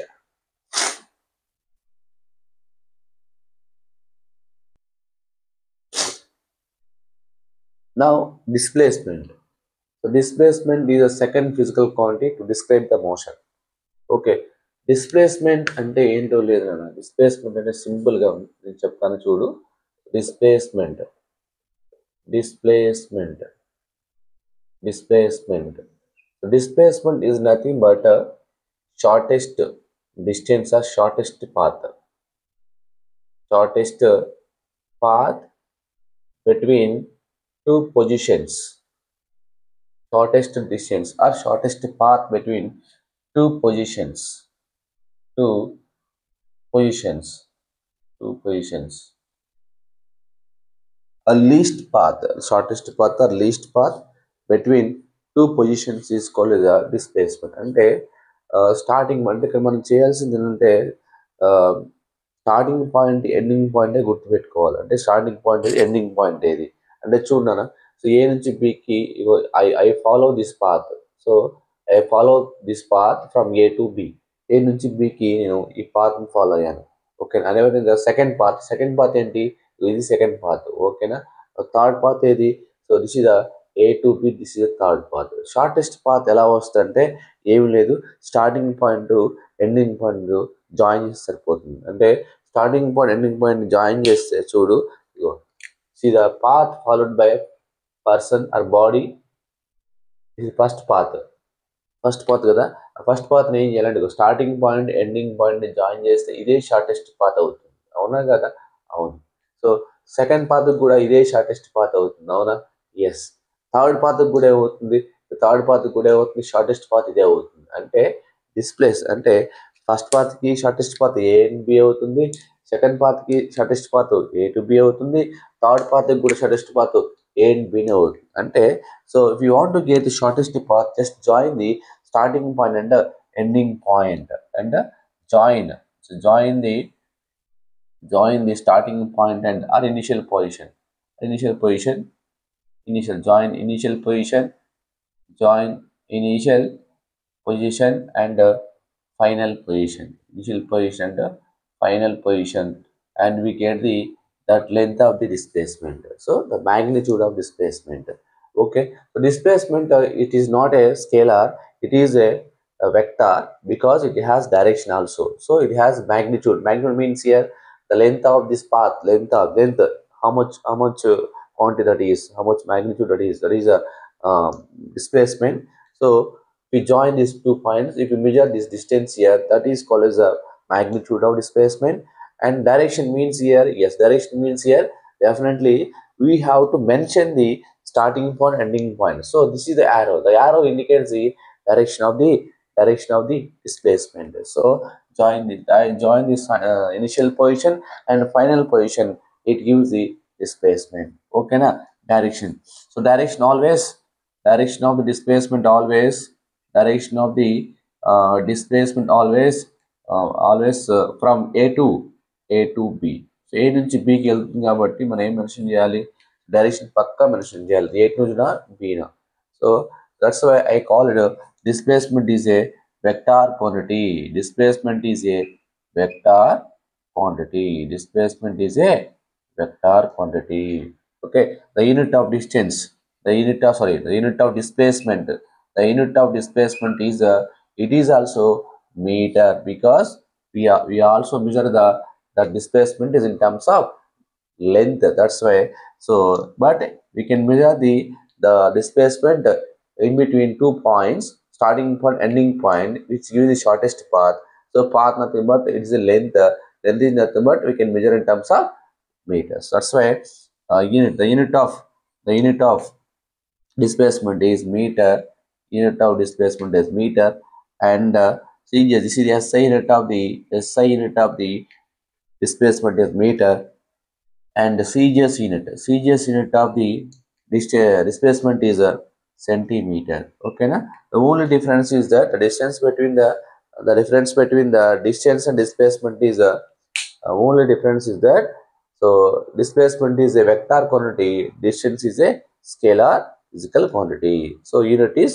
Now displacement. So displacement is a second physical quantity to describe the motion. Okay, displacement అంటే ఏంటో లేదు కదా. Displacement అంటే సింపుల్గా నేను చెప్తాను చూడు. Displacement is nothing but a shortest distance or shortest path between two positions. Shortest distance or shortest path between two positions. A least path, shortest path or least path between two positions is called as a displacement. అంటే starting అంటే ఇక్కడ మనం చేయాల్సింది ఏంటంటే starting point ending పాయింటే గుర్తుపెట్టుకోవాలి. అంటే starting point ఏది, ఎండింగ్ పాయింట్ ఏది అంటే చూడనా. సో ఏ నుంచి బికి I follow this path. So I follow this path from A to B. A నుంచి బికి నేను ఈ పాత్ని ఫాలో అయ్యాను. ఓకేనా. అదేవిధంగా సెకండ్ పాత్ ఏంటి, ఇది సెకండ్ పాత్. ఓకేనా. థర్డ్ పాత్ ఏది, so this is the A to B, this is the third path. Shortest path ఎలా వస్తుందంటే ఏమి లేదు, starting point ending point join చేస్తే సరిపోతుంది. అంటే starting point ending point join చేస్తే చూడు, see the path followed by a person or body is first path కదా. ఆ ఫస్ట్ పాత్ని ఏం చేయాలంటే స్టార్టింగ్ పాయింట్ ఎండింగ్ పాయింట్ని జాయిన్ చేస్తే ఇదే షార్టెస్ట్ పాత్ అవుతుంది. అవునా కదా, అవును. సో సెకండ్ పాత్కి కూడా ఇదే షార్టెస్ట్ పాత్ అవుతుంది. అవునా, ఎస్. థర్డ్ పాత్కి కూడా ఏమవుతుంది, షార్టెస్ట్ పాత్ ఇదే అవుతుంది. అంటే డిస్ప్లేస్ అంటే ఫస్ట్ పాత్కి shortest path A and B అవుతుంది, సెకండ్ పాత్కి shortest path A to B అవుతుంది, థర్డ్ పాత్కి కూడా షార్టెస్ట్ పాత్ ఏ అండ్ బినే అవుతుంది. అంటే so if you want to get the shortest path, just join the starting point and ending point and join. So join the starting point and or initial position, join initial position, join initial position and final position, initial position and final position, and we get the that length of the displacement, so the magnitude of displacement. Okay, so displacement, it is not a scalar, it is a vector, because it has direction also. So it has magnitude means here the length of this path, length, how much quantity that is, how much magnitude that is a displacement. So we join these 2 points, if you measure this distance here, that is called as a magnitude of displacement. And direction means here, yes, direction means here definitely we have to mention the starting point, ending point. So this is the arrow indicates the direction of the displacement. So join this initial position and final position, it gives the displacement. Okay na, direction. So direction of the displacement always, from A to B. So A నుంచి బికి వెళ్తుంది కాబట్టి మనం ఏం mention చేయాలి, direction పక్కా mention చేయాలి, A నుంచినా బీనా. So that's why I call it displacement is a vector quantity. Displacement is a vector quantity. Okay, the unit of distance, the unit of displacement, is it is also meter, because we also measure the displacement is in terms of length. That's why, so but we can measure the displacement in between 2 points, starting point, ending point, which gives the shortest path. So path nothing but it is a length is nothing but we can measure in terms of meters. That's why the unit of displacement is meter. And this is the SI unit of the displacement is meter, and the CGS unit of the displacement is a centimeter. Okay na, the only difference is that the distance between the difference between the distance and displacement is a only difference is that, so displacement is a vector quantity, distance is a scalar physical quantity. So unit is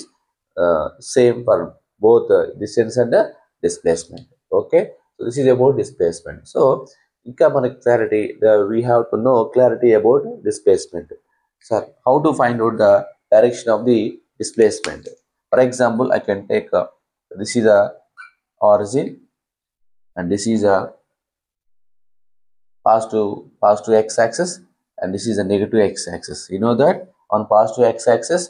same for both distance and displacement. Okay, so this is about displacement. So ఇంకా మనకి clarity, we have to know clarity about displacement. Sir, how to find out the direction of the displacement? For example, I can take this is a origin and this is a positive x-axis, and this is a negative x-axis. You know that on positive x-axis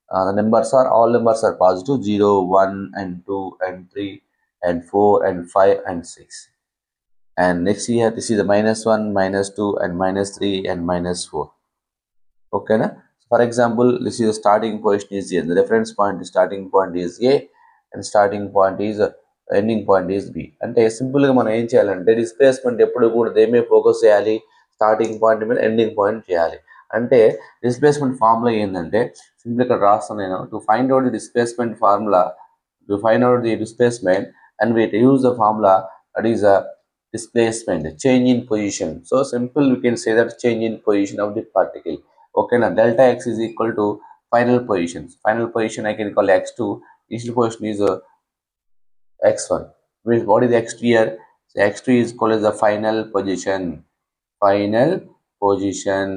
the all numbers are positive, 0, 1 and 2 and 3 and 4 and 5 and 6. And next here this is a -1, -2 and -3 and -4. Okay na? For example, this is the starting position is here, the reference point, the starting point is A, and starting point is ending point is B. అంటే simple గా మనం ఏం చేయాలంటే displacement ఎప్పుడు కూడా దేమే focus చేయాలి, starting point మీద ending point చేయాలి. అంటే డిస్ప్లేస్మెంట్ ఫార్ములా ఏంటంటే సింపుల్ ఇక్కడ రాస్తాను నేను, to find out the displacement formula, and we use the formula that is a displacement, change in position. So simple, we can say that change in position of the particle. Okay now, delta x is equal to final position I can call x2, initial position is x1. Means what is x2 here? So x2 is called as the final position. Final position.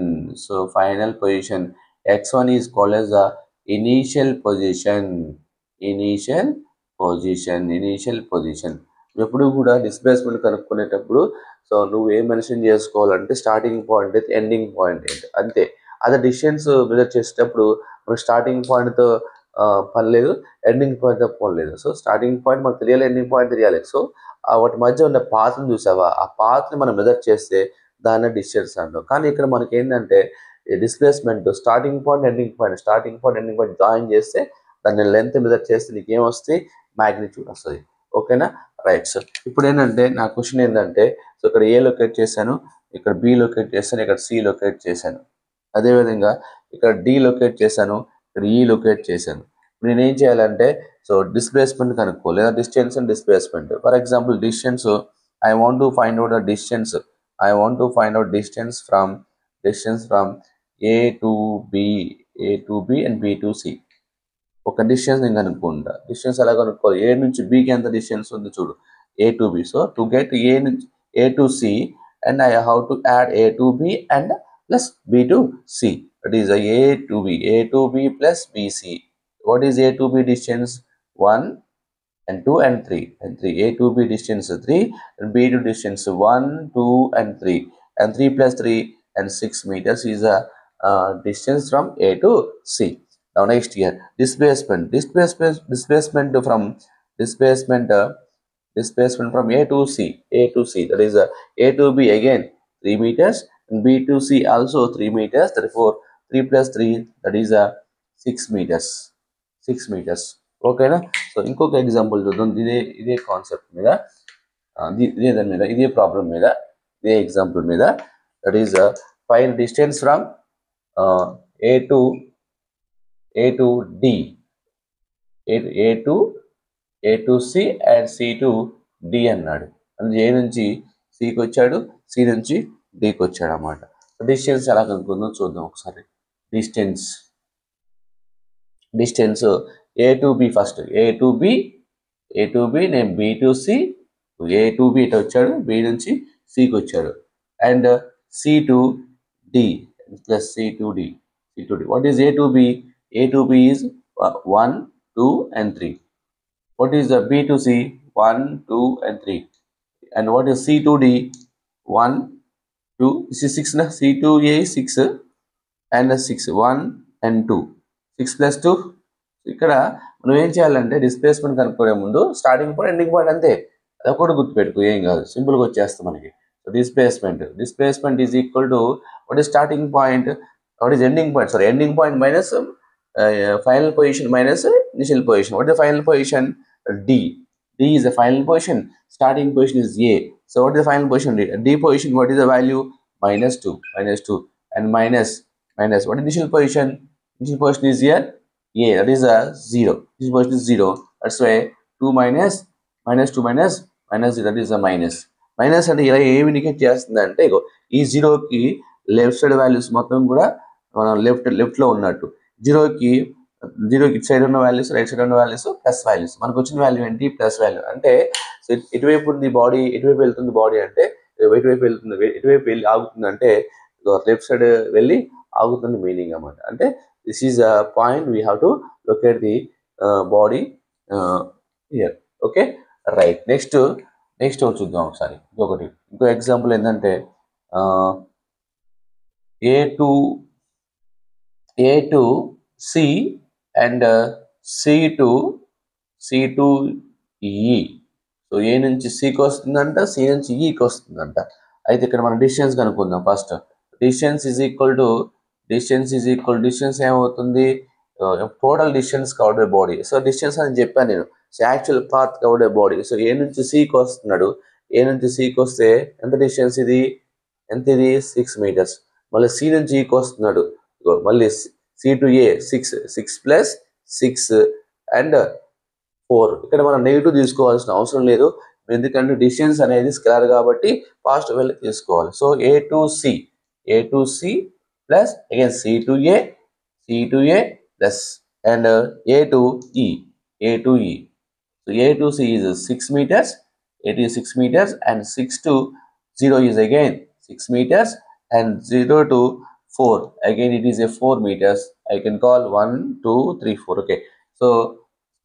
So final position. X1 is called as the initial position. Initial position. Initial position. ఎప్పుడు కూడా displacement కనుక్కునేటప్పుడు so నువ్వు ఏం mention చేసుకోవాలంటే starting point అయితే ending point ఏంటి అంతే. అదే distance measure చేసేటప్పుడు మనకు స్టార్టింగ్ పాయింట్తో పని లేదు, ఎండింగ్ పాయింట్తో పని లేదు. సో స్టార్టింగ్ పాయింట్ మనకు తెలియాలి, ఎండింగ్ పాయింట్ తెలియాలి. సో వాటి మధ్య ఉన్న పాత్ని చూసావా, ఆ పాత్ని మనం మెజర్ చేస్తే దాన్ని డిస్టెన్స్ అంటాం. కానీ ఇక్కడ మనకి ఏంటంటే displacement starting point ending point join చేస్తే దాన్ని లెంత్ మెజర్ చేస్తే నీకు ఏమొస్తుంది, మ్యాగ్నిట్యూడ్ వస్తుంది. ఓకేనా, రైట్. సో ఇప్పుడు ఏంటంటే నా క్వశ్చన్ ఏంటంటే సో ఇక్కడ ఏ లొకేట్ చేశాను, ఇక్కడ బి లొకేట్ చేశాను, ఇక్కడ సి లొకేట్ చేశాను, అదేవిధంగా ఇక్కడ డి లొకేట్ చేశాను, ఇక్కడ ఈ లొకేట్ చేశాను. ఇప్పుడు నేను ఏం చేయాలంటే సో డిస్ప్లేస్మెంట్ కనుక్కో లేదా distance and displacement. For example distance, I want to find out the distance, I want to find out distance from A to B and B to C. ఒక డిస్టెన్స్ నేను కనుక్కుంటా. Distance ఎలా కనుక్కోవాలి, ఏ నుంచి బికి ఎంత distance ఉంది చూడు, A to B. So to get A to C and I have to add A to B and plus B to C. That is A to B plus BC. What is A to B distance? 1 and 2 and 3 and 3. A to B distance 3 and B to distance 1, 2 and 3 and 3 plus 3 and 6 meters is a distance from A to C. Now next here displacement from A to C, that is A to B again 3 meters and B to C also 3 meters. Therefore 3 plus 3 that is 6 meters. ఓకేనా. So ఇంకొక example చూద్దాం. ఇదే concept మీద, ఇదే problem మీద, ఇదే example మీద. That is find distance from A to D, A to C and C to D అన్నాడు. అంటే A నుంచి Cకి వచ్చాడు, C నుంచి Dకి వచ్చాడు అన్నమాట. డిస్టెన్స్ ఎలా కనుక్కుందో చూద్దాం ఒకసారి. Distance A to B first, A to B నేను B to C, A to B ఇటు వచ్చాడు, B నుంచి Cకి వచ్చాడు, and C to D plus C to D. What is A to B? A to B is 1, 2 and 3. What is the B to C? 1, 2 and 3. And what is C to D? 1, 2, this is 6 na? C to A is 6 and 6, 1 and 2, 6 plus 2. ఇక్కడ మనం ఏం చేయాలంటే displacement కనుక్కునే ముందు starting point ending point అంతే, అది కూడా గుర్తుపెట్టుకో, ఏం కాదు, సింపుల్గా వచ్చేస్తాం మనకి. So displacement is equal to what is starting point, what is ending point minus final position minus initial position. What is the final position? D is the final position, starting position is A. So what is the final position? D position, what is the value? -2 and minus what is initial position? Initial position is here A, that is a 0. This position is 0, that's why 2 minus 2 minus 0, that is a minus అంటే ఇలా ఏమి indicate చేస్తుందంటే ఇగో ఈ 0కి left side values మొత్తం కూడా మనం left లో ఉన్నట్టు, 0కి ఇటు సైడ్ ఉన్న వాల్యూస్, రైట్ సైడ్ ఉన్న వాల్యూస్ ప్లస్ వాల్యూస్. మనకు వచ్చిన వాల్యూ ఏంటి? Plus value. అంటే ఇటువైపు ఉంది బాడీ, ఇటువైపు వెళ్తుంది బాడీ అంటే ఇటువైపు వెళ్ళి ఆగుతుంది అంటే లెఫ్ట్ సైడ్ వెళ్ళి ఆగుతుంది మీనింగ్ అన్నమాట. అంటే this is a point we have to locate the body here. Okay, right. Next చూద్దాం ఒకసారి. ఇంకో ఎగ్జాంపుల్ ఏంటంటే A to C and C to E. So A నుంచి సికి వస్తుందంట, సి నుంచి ఈకి వస్తుందంట. అయితే ఇక్కడ మనం డిస్టెన్స్ కనుక్కుందాం. First distance is equal to distance ఏమవుతుంది? Total distance covered by body. So distance అని చెప్పాను నేను, so actual path covered by body. So A నుంచి సికి వస్తున్నాడు, ఏ నుంచి సికి వస్తే ఎంత డిస్టెన్స్ ఇది? 6 meters. మళ్ళీ సి నుంచి ఈకి వస్తున్నాడు, మళ్ళీ C to A 6 plus 6 and 4. ఇక్కడ మనం నెగిటివ్ తీసుకోవాల్సిన అవసరం లేదు, ఎందుకంటే డిస్టెన్స్ అనేది స్కేలార్ కాబట్టి ఫాస్ట్ వెళ్ళి తీసుకోవాలి. So A to C plus again C to A plus and A to E. So A to C is 6 meters, it is 6 meters, and 6 to 0 is again 6 meters, and 0 to 4 again it is a 4 meters. I can call 1 2 3 4. Okay, so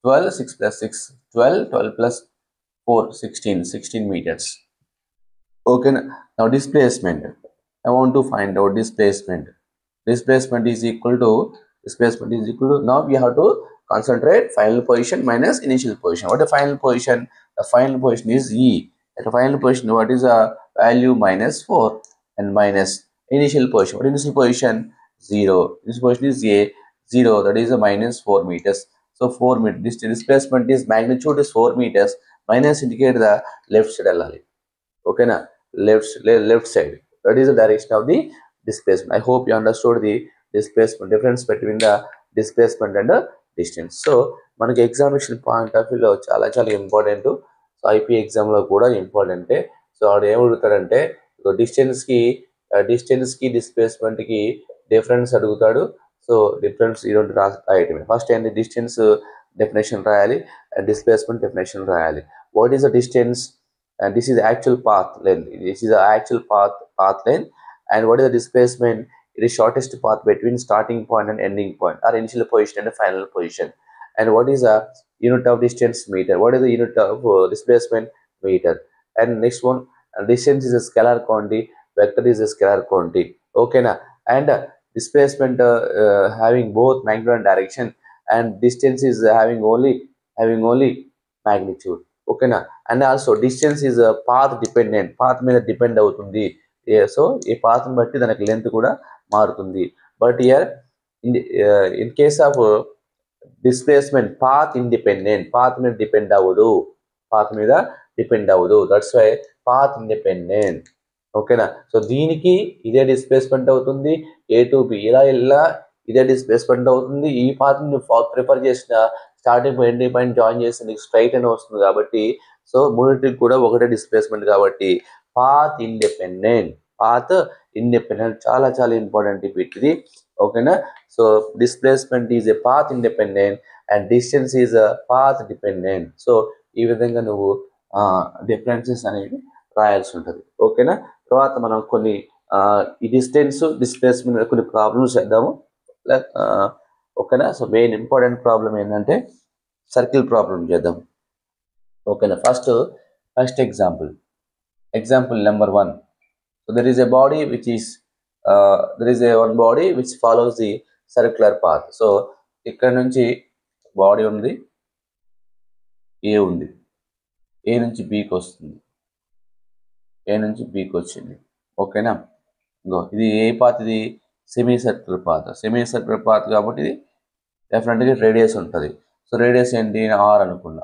12, 6 plus 6 12, 12 plus 4 16 meters. Okay, now displacement. I want to find out displacement. Displacement is equal to now we have to concentrate final position minus initial position. What is the final position? The final position is E. At the final position, what is the value? Minus 4, and minus initial position. What is initial position? 0. Initial position is A, 0. That is a minus 4 meters. So 4 meters. This displacement is magnitude is 4 meters. Minus indicate the left side. Okay, na? Left side. That is the direction of the displacement. I hope you understood the displacement, difference between the displacement and the distance. So మనకి examination point of వ్యూలో చాలా చాలా important. So IP ఎగ్జామ్లో కూడా ఇంపార్టెంటే. So ఆవిడ ఏం అడుగుతాడంటే డిస్టెన్స్కి డిస్ప్లేస్మెంట్కి difference అడుగుతాడు. సో డిఫరెన్స్ ఈ రెండు రాయటమే. ఫస్ట్ ఏంటి, డిస్టెన్స్ డెఫినేషన్ రాయాలి, అండ్ డిస్ప్లేస్మెంట్ డెఫినేషన్ రాయాలి. What is the distance? And this is the actual path length. This is the actual path length. And what is the displacement? It is shortest path between starting point and ending point, or initial position and the final position. And what is the unit of distance? Meter. What is the unit of displacement? Meter. And next one, distance is a scalar quantity, vector is a scalar quantity. Okay na? And displacement having both magnitude and direction, and distance is having only magnitude. Okay na? And also distance is a path dependent, path మీద depend అవుతుంది. So ఈ path ని బట్టి దానికి length కూడా మారుతుంది. But here in case of displacement path independent, పాత్ మీద డిపెండ్ అవ్వదు. That's why path independent. ఓకేనా? సో దీనికి ఇదే డిస్ప్లేస్మెంట్ అవుతుంది, ఏ టు బి ఇలా ఇదే డిస్ప్లేస్మెంట్ అవుతుంది. ఈ పాత్ ని ప్రిఫర్ చేసిన starting point ending point join చేస్తే నీకు స్ట్రైట్ అని వస్తుంది. కాబట్టి సో మూడింటికి కూడా ఒకటే డిస్ప్లేస్మెంట్. కాబట్టి పాత్ ఇండిపెండెంట్ చాలా చాలా ఇంపార్టెంట్ ఇది. ఓకేనా? So displacement is a path independent and distance is a path dependent. So ఈ విధంగా నువ్వు డిఫరెన్సెస్ అనేవి రాయాల్సి ఉంటుంది. ఓకేనా? తర్వాత మనం కొన్ని ఈ డిస్ప్లేస్మెంట్ కొన్ని ప్రాబ్లమ్స్ చేద్దాము. ఓకేనా? సో మెయిన్ ఇంపార్టెంట్ ప్రాబ్లం ఏంటంటే సర్కిల్ ప్రాబ్లం చేద్దాం. ఓకేనా? First example number 1. So there is one body which follows the circular path. So ఇక్కడ నుంచి బాడీ ఉంది, ఏ ఉంది, ఏ నుంచి బీకి వస్తుంది, ఏ నుంచి బీకి వచ్చింది. ఓకేనా? ఇది ఏ పాత్? ఇది సెమీ సర్క్యులర్ పాత్ కాబట్టి ఇది డెఫినెట్గా రేడియస్ ఉంటుంది. సో రేడియస్ ఏంటి? ఆర్ అనుకున్నా.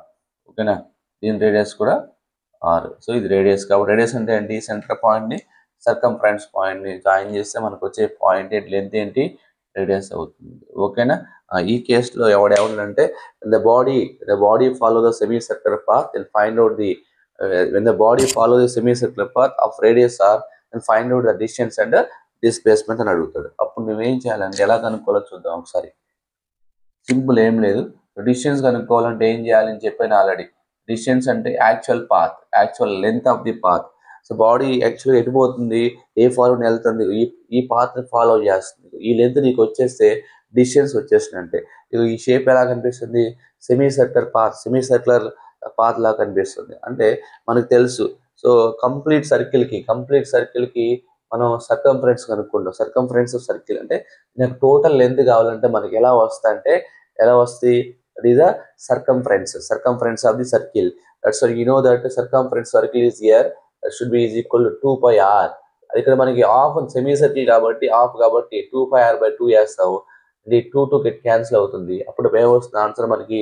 ఓకేనా? దీని రేడియస్ కూడా ఆర్. సో ఇది రేడియస్ కాబట్టి రేడియస్ అంటే ఏంటి? సెంటర్ పాయింట్ని సర్కంఫరెన్స్ పాయింట్ని జాయిన్ చేస్తే మనకు వచ్చే పాయింట్ ఏంటి? లెంత్ ఏంటి? రేడియస్ అవుతుంది. ఓకేనా? ఈ కేసులో ఎవడంటే the body follow the semicircular path and find out when the body follow the semicircular path of radius r and find out the distance and the displacement అని అడుగుతాడు. అప్పుడు నువ్వేం చేయాలంటే ఎలా కనుక్కోవాలో చూద్దాం ఒకసారి. సింపుల్, ఏం లేదు. డిస్టెన్స్ కనుక్కోవాలంటే ఏం చేయాలని చెప్పాను ఆల్రెడీ. డిస్టెన్స్ అంటే actual length of the path. So body యాక్చువల్గా ఎటు పోతుంది? ఏ ఫార్వర్డ్ వెళ్తుంది, ఈ పాత్ ఫాలో చేస్తుంది. ఈ లెంత్ నీకు వచ్చేస్తే డిస్టెన్స్ వచ్చేసినట్టే. ఈ షేప్ ఎలా కనిపిస్తుంది? సెమీ సర్క్యులర్ పాత్ లా కనిపిస్తుంది. అంటే మనకు తెలుసు. సో కంప్లీట్ సర్కిల్కి మనం సర్కంఫరెన్స్ కనుక్కుంటాం. సర్కంఫరెన్స్ ఆఫ్ సర్కిల్ అంటే నాకు టోటల్ లెంత్ కావాలంటే మనకి ఎలా వస్తాయి? అది the circumference of the circle. That's why you know that circumference circle is here. That should be is equal to 2 pi r. అది ఇక్కడ మనకి హాఫ్ సెమీ సర్కిల్ కాబట్టి 2 pi r by 2 వేస్తాము. ఇది 2 గెట్ క్యాన్సిల్ అవుతుంది. అప్పుడు ఏమొస్తుంది? ఆన్సర్ మనకి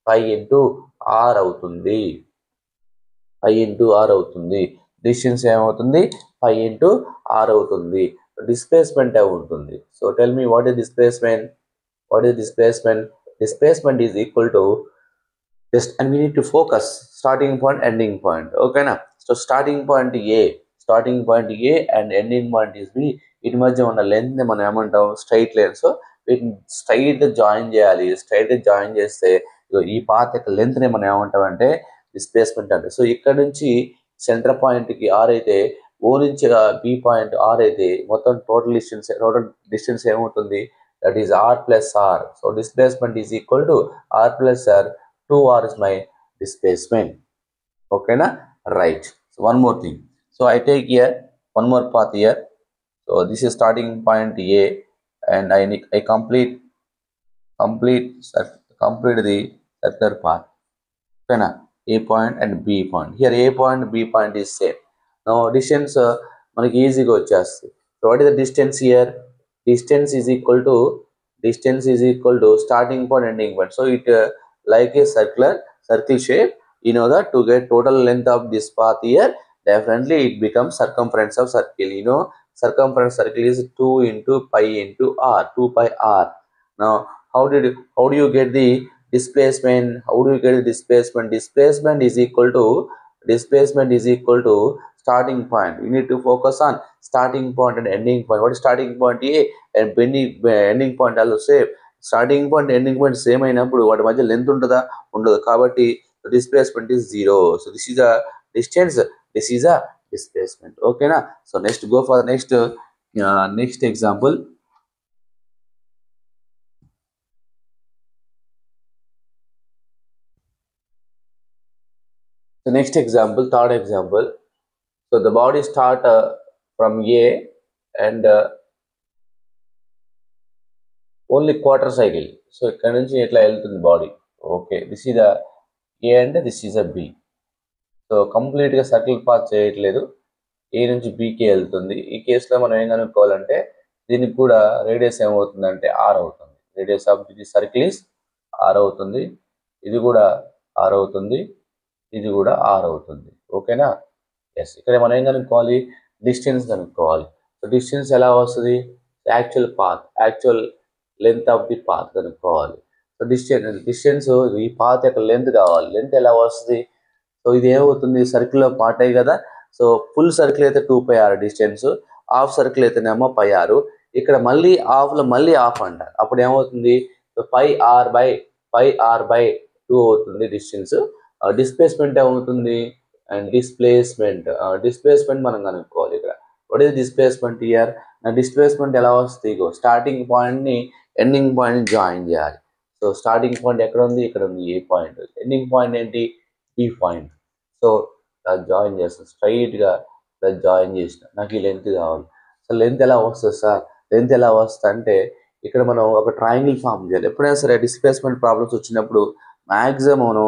5 into r అవుతుంది. డిస్టెన్స్ ఏమవుతుంది? 5 into r అవుతుంది. డిస్ప్లేస్మెంట్ ఉంటుంది. So tell me what is displacement? Displacement is equal to and we need to focus starting point, ending point. Okay na? So starting point A and ending point is B. వీటి మధ్య ఉన్న length ని మనం ఏమంటాం? Straight line. So వీటిని straight join చేయాలి. Straight join చేస్తే ఈ పాత్ యొక్క లెంత్ ని మనం ఏమంటాం అంటే డిస్ప్లేస్మెంట్ అంటే. సో ఇక్కడ నుంచి సెంటర్ పాయింట్కి ఆర్ అయితే, ఓ నుంచి బి పాయింట్ ఆర్ అయితే మొత్తం టోటల్ డిస్టెన్స్ ఏమవుతుంది, that is R plus R. So displacement is equal to R plus R. 2r is my displacement. Okay na? Right. So one more thing. So I take here one more path here. So this is starting point A, and I complete the circular path. Okay na? A point and B point. Here A point, B point is same. Now distance మనకి ఈజీగా వచ్చేస్తుంది. So what is the distance here? Distance is equal to starting point, ending point. So it like a circle shape. You know that to get total length of this path here, definitely it becomes circumference of circle. You know, circumference circle is 2 into pi into r, 2 pi r. Now how do you get the displacement? Displacement is equal to starting point. You need to focus on starting point and ending point. What is starting point A and ending point also same. Starting point ending point same అయినప్పుడు వాటి మధ్య length ఉంటుందా, ఉండదు. కాబట్టి displacement is 0. So this is a distance, this is a displacement. ఓకేనా? So next go for next example. The next example, third example. So the body start from A and only quarter cycle. So ఇక్కడ నుంచి ఎట్లా వెళ్తుంది body. Okay, this is a A and this is a B. So కంప్లీట్గా circle path చేయట్లేదు, A నుంచి బీకి వెళ్తుంది. ఈ కేసులో మనం ఏం కనుక్కోవాలంటే దీనికి కూడా రేడియస్ ఏమవుతుందంటే ఆర్ అవుతుంది. Radius of the circle is R అవుతుంది. ఇది కూడా ఆర్ అవుతుంది, ఇది కూడా ఆర్ అవుతుంది. ఓకేనా? ఎస్. ఇక్కడ మనం ఏం కనుక్కోవాలి, డిస్టెన్స్ కనుక్కోవాలి. సో డిస్టెన్స్ ఎలా వస్తుంది, actual length of the path కనుక్కోవాలి. సో డిస్టెన్స్ ఈ పాత్ యొక్క లెంత్ కావాలి. లెంత్ ఎలా వస్తుంది, సో ఇది ఏమవుతుంది, సర్కిల్లో పార్ట్ అయ్యి కదా. సో ఫుల్ సర్కిల్ అయితే 2πr డిస్టెన్స్, హాఫ్ సర్కిల్ అయితేనేమో πr. ఇక్కడ మళ్ళీ హాఫ్లో మళ్ళీ హాఫ్ అంటారు. అప్పుడు ఏమవుతుంది, సో πr/2 అవుతుంది డిస్టెన్స్. డిస్ప్లేస్మెంట్ ఏమవుతుంది, అండ్ డిస్ప్లేస్మెంట్ మనం కనుక్కోవాలి. ఇక్కడ what is displacement here. Displacement ఎలా వస్తుంది, స్టార్టింగ్ పాయింట్ని ఎండింగ్ పాయింట్ జాయిన్ చేయాలి. సో స్టార్టింగ్ పాయింట్ ఎక్కడ ఉంది, ఇక్కడ ఉంది ఏ పాయింట్. ఎండింగ్ పాయింట్ ఏంటి, బి పాయింట్. సో దాన్ని జాయిన్ చేస్తాను, స్ట్రైట్గా దాన్ని జాయిన్ చేసిన. నాకు ఈ లెంత్ కావాలి. సో లెంత్ ఎలా వస్తుంది సార్, లెంత్ ఎలా వస్తుంది అంటే ఇక్కడ మనం ఒక ట్రయాంగిల్ ఫామ్ చేయాలి. ఎప్పుడైనా సరే డిస్ప్లేస్మెంట్ ప్రాబ్లమ్స్ వచ్చినప్పుడు మ్యాక్సిమం మనం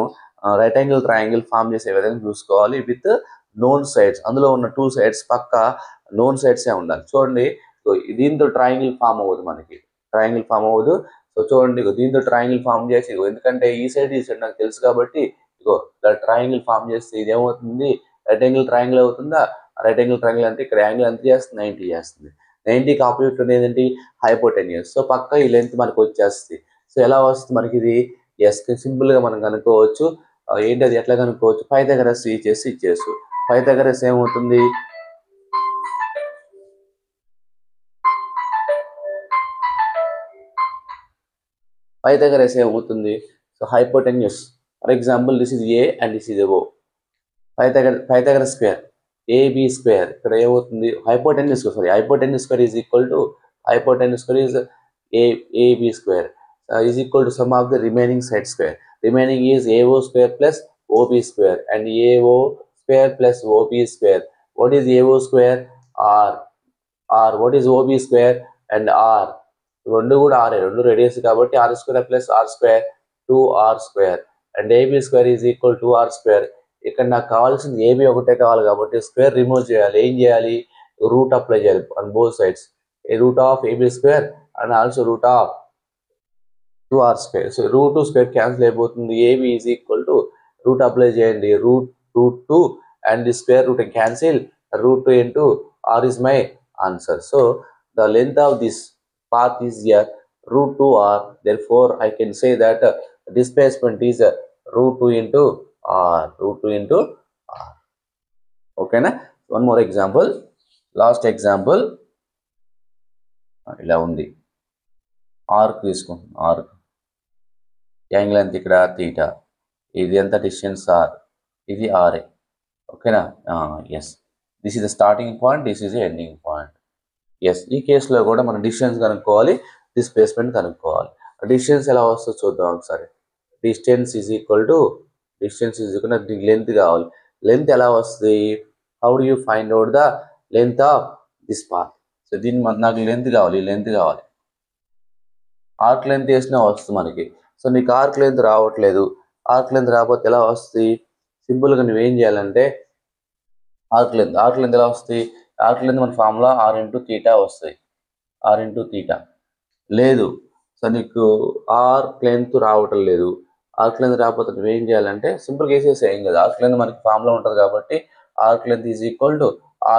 రైట్ యాంగిల్ ట్రయాంగిల్ ఫామ్ చేసే విధంగా చూసుకోవాలి, విత్ నోన్ సైడ్స్. అందులో ఉన్న 2 సైడ్స్ పక్క నోన్ సైడ్సే ఉండాలి. చూడండి, దీంతో ట్రయాంగిల్ ఫామ్ అవ్వదు, మనకి ట్రయాంగిల్ ఫామ్ అవ్వదు. సో చూడండి, దీంతో ట్రయాంగిల్ ఫామ్ చేసి, ఎందుకంటే ఈ సైడ్ నాకు తెలుసు కాబట్టి, ఇగో ట్రయాంగిల్ ఫామ్ చేస్తే ఇది ఏమవుతుంది, రైట్ యాంగిల్ ట్రయాంగిల్ అవుతుందా. రైట్ యాంగిల్ ట్రయాంగిల్ అంటే ఇక్కడ యాంగిల్ ఎంత చేస్తుంది, 90 చేస్తుంది. 90కి ఆపోజిట్ అనేది ఏంటి, హైపోటెన్యూస్. సో పక్క ఈ లెంత్ మనకు వచ్చేస్తుంది. సో ఎలా వస్తుంది మనకి ఇది, ఎస్ సింపుల్గా మనం కనుక్కోవచ్చు. ఏంటి అది ఎట్లా కనుక్కోవచ్చు, పైథాగరస్ ఇచ్చేసు. పైథాగరస్ ఏమవుతుంది, పైథాగరస్ ఏమవుతుంది, so hypotenuse. For example this is A and this is O. Pythagoras square AB square ఇక్కడ ఏమవుతుంది, hypotenuse square is equal to is AB square is equal to sum of the remaining side square. Remaining is AO square plus OB square and AO square plus OB square. What is AO square, R. What is OB square and R. రెండు కూడా are, రెండు radius కాబట్టి R square plus R square 2r square and AB square is equal to R square. ఇక్కడ నాకు కావాల్సింది AB ఒకటే కావాలి కాబట్టి స్క్వేర్ రిమూవ్ చేయాలి. ఏం చేయాలి, రూట్ అప్లై చేయాలి on both sides. Root of AB square and also root of 2r square. So root square cancel అయిపోతుంది. AB is equal to root apply చేయండి, root 2 and the square root cancel, root 2 into R is my answer. So the length of this path is here root 2r. Therefore I can say that displacement is root 2 into r. Okay na? One more example, last example. ఇలా ఉంది, arc తీసుకుంటున్నాం. Arc angle ఎంత ఇక్కడ, theta. ఇది ఎంత distance R. ఇది RA. ఓకేనా? Yes. This is the starting point, this is the ending point. Yes. ఈ కేసులో కూడా మనం డిస్టెన్స్ కనుక్కోవాలి, డిస్ప్లేస్మెంట్ కనుక్కోవాలి. డిస్టెన్స్ ఎలా వస్తుందో చూద్దాం ఒకసారి. డిస్టెన్స్ ఈజ్ ఈక్వల్ టు దీనికి లెంత్ కావాలి. లెంత్ ఎలా వస్తుంది? How do you find out the length of this path? So దీన్ని నాకు లెంత్ కావాలి, లెంత్ కావాలి. ఆర్క్ లెంత్ వేసినా వస్తుంది మనకి. సో నీకు ఆర్క్ లెంత్ రావట్లేదు. ఆర్క్ లెంత్ రాకపోతే ఎలా వస్తుంది? సింపుల్గా నువ్వేం చేయాలంటే ఆర్క్ లెంత్ ఎలా వస్తుంది? ఆర్క్ లెంత్ మన ఫార్ములా R ఇంటూ తీటా వస్తుంది. R ఇంటూ తీటా లేదు. సో నీకు ఆర్క్ లెంత్ రావటం లేదు. ఆర్క్ లెంత్ రాకపోతే నువ్వేం చేయాలంటే సింపుల్గా వేసేసి ఏం కదా, ఆర్క్ లెంత్ మనకి ఫార్ములా ఉంటుంది కాబట్టి arc length is equal to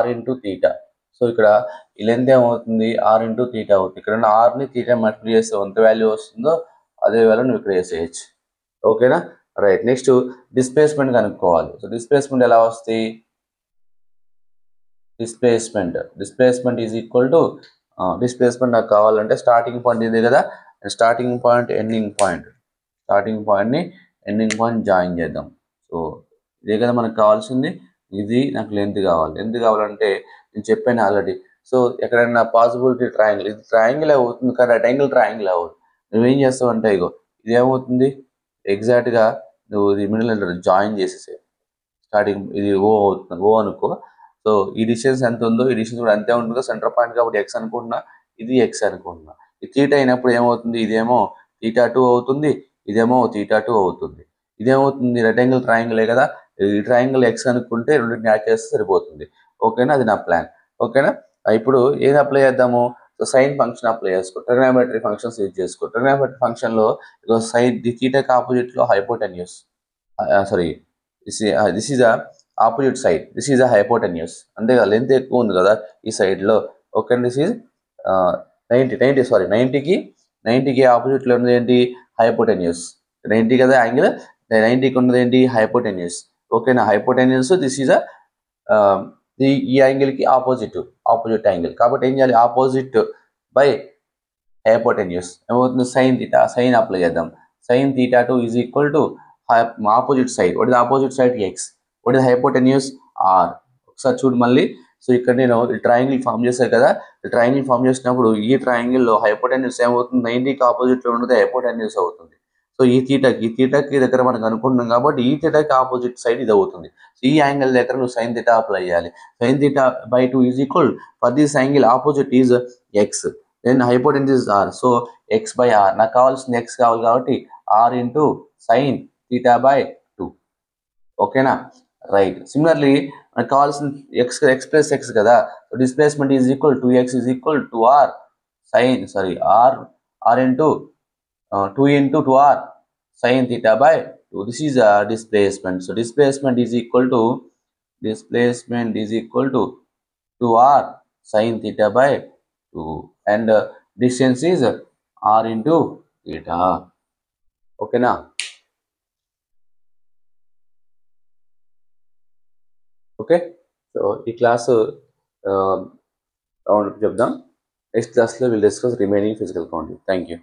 R into theta. So ఇక్కడ ఈ లెంత్ ఏమవుతుంది? R ఇంటూ తీటా అవుతుంది. ఇక్కడ ఆర్ని తీటా మల్టిప్లై చేస్తే ఎంత వాల్యూ వస్తుందో అదే వాల్యూ నువ్వు ఇక్కడ వేసేయచ్చు. ఓకేనా? రైట్. నెక్స్ట్ డిస్ప్లేస్మెంట్ కనుక్కోవాలి. సో డిస్ప్లేస్మెంట్ ఎలా వస్తుంది? Displacement is equal to displacement నాకు కావాలంటే స్టార్టింగ్ పాయింట్ ఇది కదా, స్టార్టింగ్ పాయింట్ ఎండింగ్ పాయింట్ని ఎండింగ్ పాయింట్ జాయిన్ చేద్దాం. సో ఇదే కదా మనకు కావాల్సింది. ఇది నాకు లెంత్ కావాలంటే నేను చెప్పాను ఆల్రెడీ. సో ఎక్కడైనా పాసిబిలిటీ ట్రయాంగిల్, ఇది ట్రయాంగిల్ అవుతుంది కానీ రైట్ యాంగిల్ ట్రయాంగిల్ అవ్వదు. నువ్వేం చేస్తావు అంటే ఇగో ఇదేమవుతుంది, ఎగ్జాక్ట్గా నువ్వు ఇది మిడిల్ జాయిన్ చేసేసే. స్టార్టింగ్ ఇది O అవుతుంది, O అనుకో. సో ఈ డిస్టెన్స్ ఎంత ఉందో ఈ డిస్టెన్స్ కూడా అంతే ఉంటుందో, సెంటర్ పాయింట్ కాబట్టి X అనుకుంటున్నా, ఇది X అనుకుంటున్నా. ఈ తీటా అయినప్పుడు ఏమవుతుంది? ఇదేమో θ2 అవుతుంది, ఇదేమో θ2 అవుతుంది. ఇదేమవుతుంది? రెక్టాంగిల్ ట్రయాంగిలే కదా, ఈ ట్రయాంగిల్ X అనుకుంటే రెండింటిని యాడ్ చేస్తే సరిపోతుంది. ఓకేనా? అది నా ప్లాన్. ఓకేనా? ఇప్పుడు ఏది అప్లై చేద్దాము? సో సైన్ ఫంక్షన్ అప్లై చేసుకో, ట్రిగ్నామెట్రీ ఫంక్షన్స్ యూజ్ చేసుకో. ట్రిగ్నామెట్రీ ఫంక్షన్లో సైన్ తీటాకి ఆపోజిట్లో hypotenuse, sorry this is a opposite side, this is a hypotenuse. అంతేగా, లెంత్ ఎక్కువ ఉంది కదా ఈ సైడ్లో. ఓకే, దిస్ ఈజ్ 90కి ఆపోజిట్లో ఉన్నది ఏంటి? హైపోటెన్యూస్. 90 కదా యాంగిల్, 90కి ఉన్నది ఏంటి? హైపోటెన్యూస్. ఓకేనా? హైపోటెన్యూస్ దిస్ ఈజ్ ఈ యాంగిల్కి ఆపోజిట్ యాంగిల్ కాబట్టి ఏం చేయాలి? ఆపోజిట్ బై హైపోటెన్యూస్ ఏమవుతుంది? సైన్ అప్లై చేద్దాం. Sine θ2 is equal to opposite side. What is opposite side? X. What is hypotenuse? R. ఒకసారి చూడు మళ్ళీ. సో ఇక్కడ నేను ట్రయాంగిల్ ఫామ్ చేశాను కదా, ట్రయాంగిల్ ఫామ్ చేసినప్పుడు ఈ ట్రయాంగిల్లో హైపోటెన్యూస్ ఏమవుతుంది? 90కి ఆపోజిట్లో ఉన్నది హైపోటెన్యూస్ అవుతుంది. సో ఈ తీటాకి దగ్గర మనకు అనుకుంటున్నాం కాబట్టి ఈ తీటాకి ఆపోజిట్ సైడ్ ఇది అవుతుంది. సో ఈ యాంగిల్ దగ్గర నువ్వు సైన్ θ అప్లై చేయాలి. Sine θ/2 is equal, for this angle opposite is X, then hypotenuse R. So X/R. నాకు కావాల్సింది X కావాలి కాబట్టి R ఇంటూ సైన్ θ/2. ఓకేనా? రైట్. సిమిలర్లీ మనకు కావాల్సిన X ప్లస్ X కదా, displacement is equal to X is equal to R into 2 into 2R sine θ/2. This is displacement. So displacement is equal to 2R sine θ/2 and distance is R into θ. ఓకేనా? Okay. So ఈ class చెప్దాం. Next క్లాస్లో will discuss remaining physical quantity. Thank you.